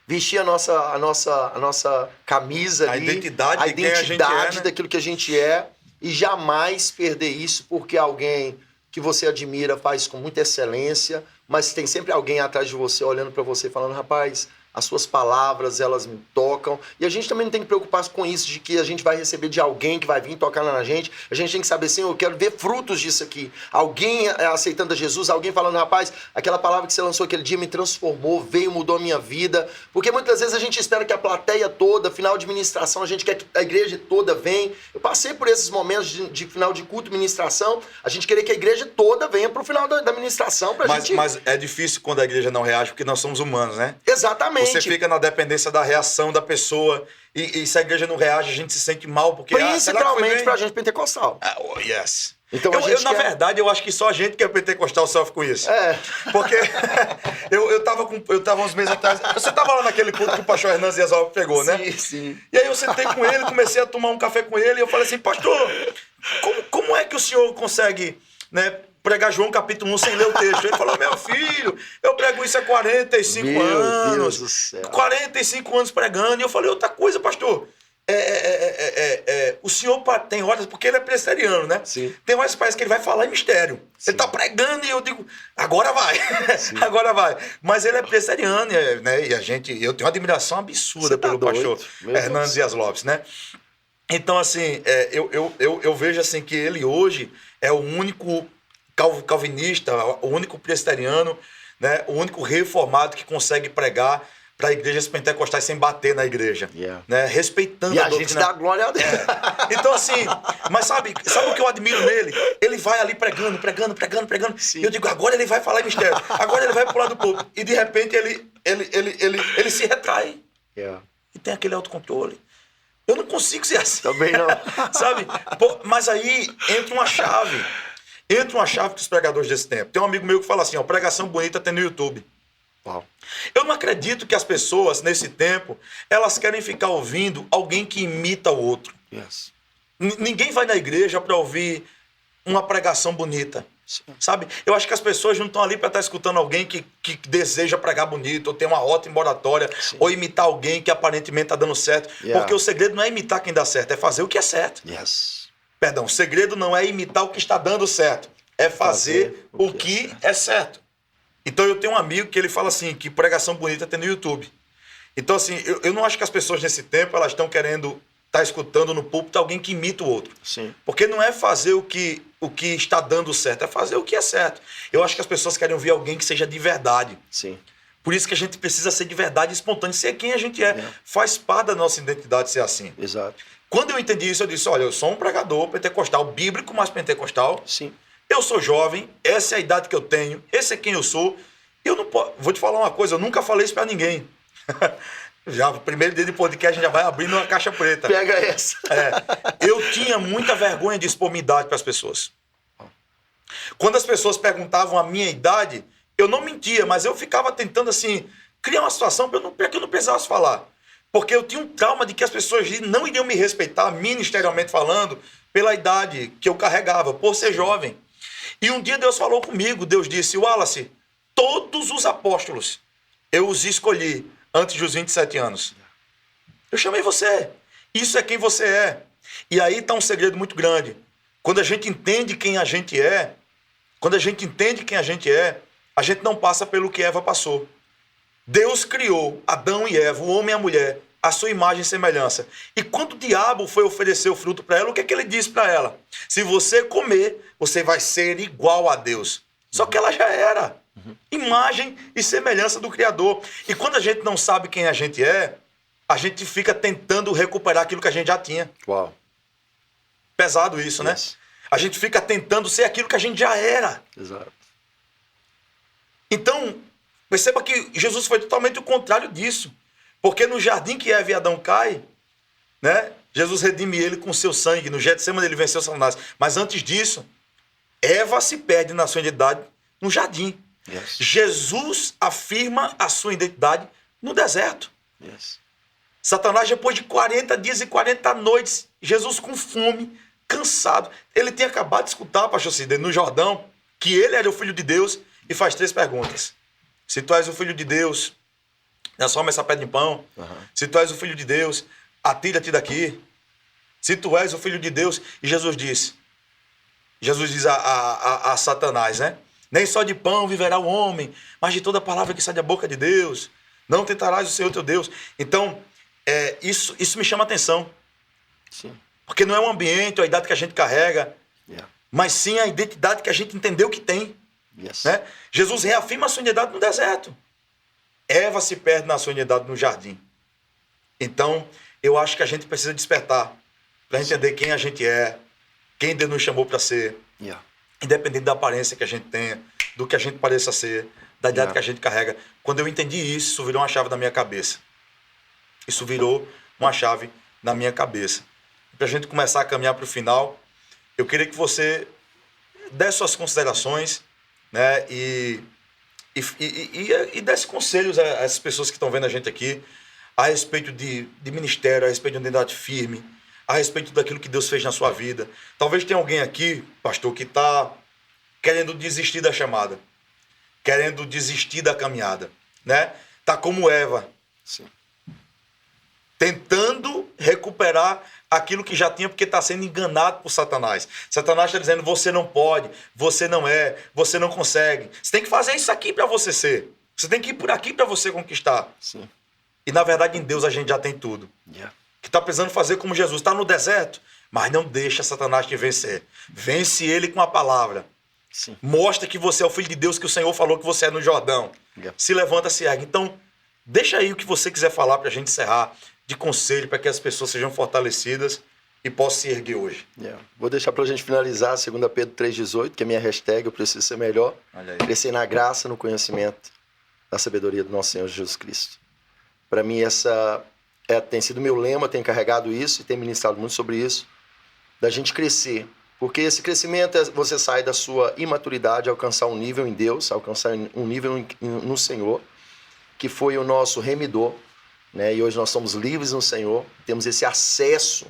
S2: vestir a nossa camisa ali,
S1: a identidade de quem a gente é, né?
S2: Daquilo que a gente é, e jamais perder isso porque alguém que você admira faz com muita excelência, mas tem sempre alguém atrás de você olhando para você falando, rapaz, as suas palavras, elas me tocam. E a gente também não tem que preocupar com isso, de que a gente vai receber de alguém que vai vir tocar na gente. A gente tem que saber, assim, eu quero ver frutos disso aqui. Alguém aceitando a Jesus, alguém falando, rapaz, aquela palavra que você lançou aquele dia me transformou, veio, mudou a minha vida. Porque muitas vezes a gente espera que a plateia toda, final de ministração, a gente quer que a igreja toda venha. Eu passei por esses momentos de final de culto, ministração, a gente querer que a igreja toda venha pro final da ministração.
S1: Mas é difícil quando a igreja não reage, porque nós somos humanos, né?
S2: Exatamente.
S1: Você fica na dependência da reação da pessoa e se a igreja não reage, a gente se sente mal. Porque,
S2: principalmente pra gente pentecostal.
S1: Yes.
S2: Então,
S1: na verdade, eu acho que só a gente que é pentecostal sofre com isso. Porque eu tava uns meses atrás... Você tava lá naquele culto que o pastor Hernandes Dias pegou, né?
S2: Sim, sim.
S1: E aí eu sentei com ele, comecei a tomar um café com ele e eu falei assim, pastor, como é que o senhor consegue, né, pregar João capítulo 1 sem ler o texto? Ele falou, meu filho, eu prego isso há 45 anos.
S2: Meu Deus do céu.
S1: 45 anos pregando. E eu falei, outra coisa, pastor. O senhor tem horas, porque ele é presbiteriano, né?
S2: Sim.
S1: Tem horas que parece que ele vai falar em mistério. Sim. Ele tá pregando e eu digo, agora vai. Agora vai. Mas ele é presbiteriano, né? E eu tenho uma admiração absurda pelo pastor Hernandes Dias Lopes, né? Então, assim, eu vejo assim que ele hoje é o único calvinista, o único presbiteriano, né, o único reformado que consegue pregar para igrejas pentecostais sem bater na igreja, né, respeitando
S2: a gente dá glória a Deus.
S1: Então, assim, mas sabe o que eu admiro nele? Ele vai ali pregando. E eu digo, agora ele vai falar em mistério, agora ele vai pro lado do povo. E de repente ele se retrai. E tem aquele autocontrole. Eu não consigo ser assim.
S2: Também não.
S1: Sabe? Mas aí entra uma chave. Dos pregadores desse tempo. Tem um amigo meu que fala assim, pregação bonita tem no YouTube.
S2: Uau.
S1: Eu não acredito que as pessoas, nesse tempo, elas querem ficar ouvindo alguém que imita o outro.
S2: Yes.
S1: Ninguém vai na igreja para ouvir uma pregação bonita. Sim. Sabe? Eu acho que as pessoas não estão ali para estar escutando alguém que deseja pregar bonito, ou tem uma ótima oratória, sim, ou imitar alguém que aparentemente está dando certo. Porque o segredo não é imitar quem dá certo, é fazer o que é certo.
S2: Yes.
S1: Perdão, o segredo não é imitar o que está dando certo, é fazer o que é certo. Então eu tenho um amigo que ele fala assim, que pregação bonita tem no YouTube. Então assim, eu não acho que as pessoas nesse tempo elas estão querendo estar escutando no púlpito alguém que imita o outro.
S2: Sim.
S1: Porque não é fazer o que está dando certo, é fazer o que é certo. Eu acho que as pessoas querem ouvir alguém que seja de verdade.
S2: Sim.
S1: Por isso que a gente precisa ser de verdade, espontâneo, ser quem a gente é. Faz parte da nossa identidade ser assim.
S2: Exato.
S1: Quando eu entendi isso, eu disse, olha, eu sou um pregador pentecostal, bíblico, mas pentecostal.
S2: Sim.
S1: Eu sou jovem, essa é a idade que eu tenho, esse é quem eu sou. Eu não posso... Vou te falar uma coisa, eu nunca falei isso pra ninguém. Já, o primeiro dia de podcast, a gente já vai abrindo uma caixa preta.
S2: Pega essa.
S1: Eu tinha muita vergonha de expor minha idade pras pessoas. Quando as pessoas perguntavam a minha idade, eu não mentia, mas eu ficava tentando assim, criar uma situação para que eu não precisasse falar. Porque eu tinha um trauma de que as pessoas não iriam me respeitar, ministerialmente falando, pela idade que eu carregava, por ser jovem. E um dia Deus falou comigo, Deus disse: Wallace, todos os apóstolos eu os escolhi antes dos 27 anos. Eu chamei você. Isso é quem você é. E aí está um segredo muito grande. Quando a gente entende quem a gente é, a gente não passa pelo que Eva passou. Deus criou Adão e Eva, o homem e a mulher, a sua imagem e semelhança. E quando o diabo foi oferecer o fruto para ela, o que é que ele disse para ela? Se você comer, você vai ser igual a Deus. Só que ela já era. Imagem e semelhança do Criador. E quando a gente não sabe quem a gente é, a gente fica tentando recuperar aquilo que a gente já tinha.
S2: Uau.
S1: Pesado isso, né? A gente fica tentando ser aquilo que a gente já era.
S2: Exato.
S1: Então, perceba que Jesus foi totalmente o contrário disso. Porque no jardim que Eva e Adão caem, né? Jesus redime ele com seu sangue. No Getsemane ele venceu Satanás. Mas antes disso, Eva se perde na sua identidade no jardim.
S2: Yes.
S1: Jesus afirma a sua identidade no deserto.
S2: Yes.
S1: Satanás, depois de 40 dias e 40 noites, Jesus com fome, cansado. Ele tinha acabado de escutar, pastor Cid, no Jordão, que ele era o Filho de Deus, e faz 3 perguntas. Se tu és o Filho de Deus, transforma essa pedra em pão. Se tu és o Filho de Deus, atira-te daqui. Se tu és o Filho de Deus. E Jesus diz a Satanás, né? Nem só de pão viverá o homem, mas de toda palavra que sai da boca de Deus. Não tentarás o Senhor teu Deus. Então, isso me chama a atenção.
S2: Sim.
S1: Porque não é o ambiente, a idade que a gente carrega, mas sim a identidade que a gente entendeu que tem.
S2: Yes.
S1: Né? Jesus reafirma a sua identidade no deserto. Eva se perde na sua identidade no jardim. Então, eu acho que a gente precisa despertar para entender quem a gente é, quem Deus nos chamou para ser, independente da aparência que a gente tenha, do que a gente pareça ser, da idade que a gente carrega. Quando eu entendi isso virou uma chave na minha cabeça. Isso virou uma chave na minha cabeça. Para a gente começar a caminhar para o final, eu queria que você desse suas considerações, né, e desse conselhos a essas pessoas que estão vendo a gente aqui a respeito de ministério, a respeito de uma identidade firme, a respeito daquilo que Deus fez na sua vida. Talvez tenha alguém aqui, pastor, que está querendo desistir da chamada, querendo desistir da caminhada, né? Tá como Eva.
S2: Sim.
S1: Tentando recuperar aquilo que já tinha, porque está sendo enganado por Satanás. Satanás está dizendo: você não pode, você não é, você não consegue. Você tem que fazer isso aqui para você ser. Você tem que ir por aqui para você conquistar.
S2: Sim.
S1: E na verdade em Deus a gente já tem tudo. Que está precisando fazer como Jesus. Está no deserto, mas não deixa Satanás te vencer. Vence ele com a palavra.
S2: Sim.
S1: Mostra que você é o Filho de Deus que o Senhor falou que você é no Jordão. Se levanta, se ergue. Então, deixa aí o que você quiser falar para a gente encerrar, de conselho para que as pessoas sejam fortalecidas e possam se erguer hoje.
S2: Vou deixar para a gente finalizar 2 Pedro 3,18, que é minha hashtag, eu preciso ser melhor. Crescer na graça, no conhecimento, na sabedoria do nosso Senhor Jesus Cristo. Para mim, essa tem sido meu lema, tenho carregado isso e tenho ministrado muito sobre isso, da gente crescer. Porque esse crescimento é você sair da sua imaturidade, alcançar um nível em Deus, alcançar um nível no Senhor, que foi o nosso remidor, né? E hoje nós somos livres no Senhor, temos esse acesso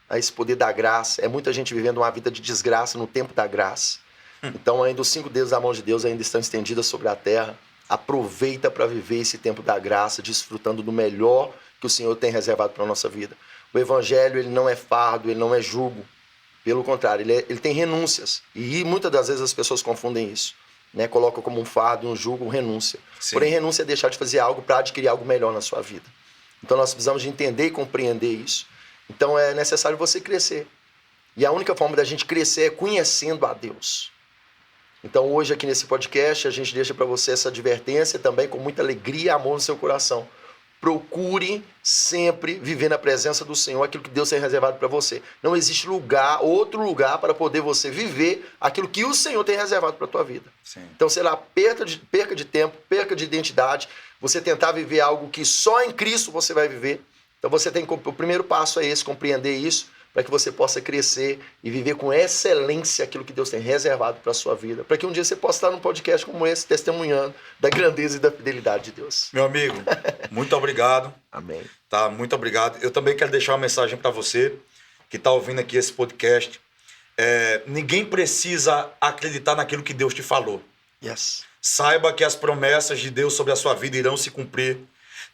S2: a esse poder da graça. É muita gente vivendo uma vida de desgraça no tempo da graça. Então ainda os 5 dedos da mão de Deus ainda estão estendidas sobre a terra. Aproveita para viver esse tempo da graça, desfrutando do melhor que o Senhor tem reservado para a nossa vida. O Evangelho, ele não é fardo, ele não é jugo. Pelo contrário, ele tem renúncias. E muitas das vezes as pessoas confundem isso. Né? Colocam como um fardo, um jugo, renúncia. Sim. Porém, renúncia é deixar de fazer algo para adquirir algo melhor na sua vida. Então nós precisamos de entender e compreender isso. Então é necessário você crescer. E a única forma da gente crescer é conhecendo a Deus. Então hoje aqui nesse podcast a gente deixa para você essa advertência também com muita alegria e amor no seu coração. Procure sempre viver na presença do Senhor aquilo que Deus tem reservado para você. Não existe outro lugar para poder você viver aquilo que o Senhor tem reservado para a tua vida. Sim. Então, sei lá, perca de tempo, perca de identidade, você tentar viver algo que só em Cristo você vai viver. Então, o primeiro passo é esse, compreender isso, para que você possa crescer e viver com excelência aquilo que Deus tem reservado para a sua vida, para que um dia você possa estar num podcast como esse, testemunhando da grandeza e da fidelidade de Deus.
S1: Meu amigo, muito obrigado.
S2: Amém.
S1: Tá, muito obrigado. Eu também quero deixar uma mensagem para você que está ouvindo aqui esse podcast. Ninguém precisa acreditar naquilo que Deus te falou.
S2: Yes.
S1: Saiba que as promessas de Deus sobre a sua vida irão se cumprir.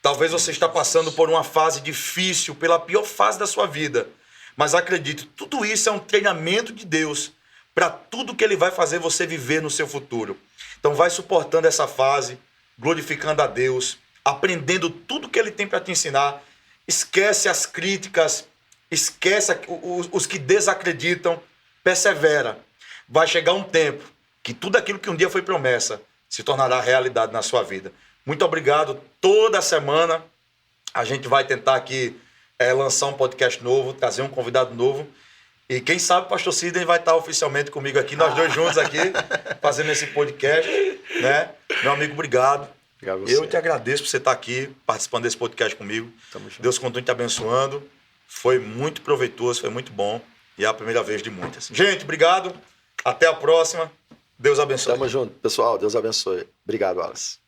S1: Talvez você está passando por uma fase difícil, pela pior fase da sua vida. Mas acredite, tudo isso é um treinamento de Deus para tudo que Ele vai fazer você viver no seu futuro. Então vai suportando essa fase, glorificando a Deus, aprendendo tudo que Ele tem para te ensinar. Esquece as críticas, esquece os que desacreditam, persevera. Vai chegar um tempo que tudo aquilo que um dia foi promessa se tornará realidade na sua vida. Muito obrigado. Toda semana a gente vai tentar aqui lançar um podcast novo, trazer um convidado novo. E quem sabe o pastor Sidney vai estar oficialmente comigo aqui, nós dois juntos aqui, fazendo esse podcast, né? Meu amigo, obrigado. Eu te agradeço por você estar aqui, participando desse podcast comigo. Deus continue te abençoando. Foi muito proveitoso, foi muito bom. E é a primeira vez de muitas. Gente, obrigado. Até a próxima. Deus abençoe.
S2: Tamo junto, pessoal. Deus abençoe. Obrigado, Wallace.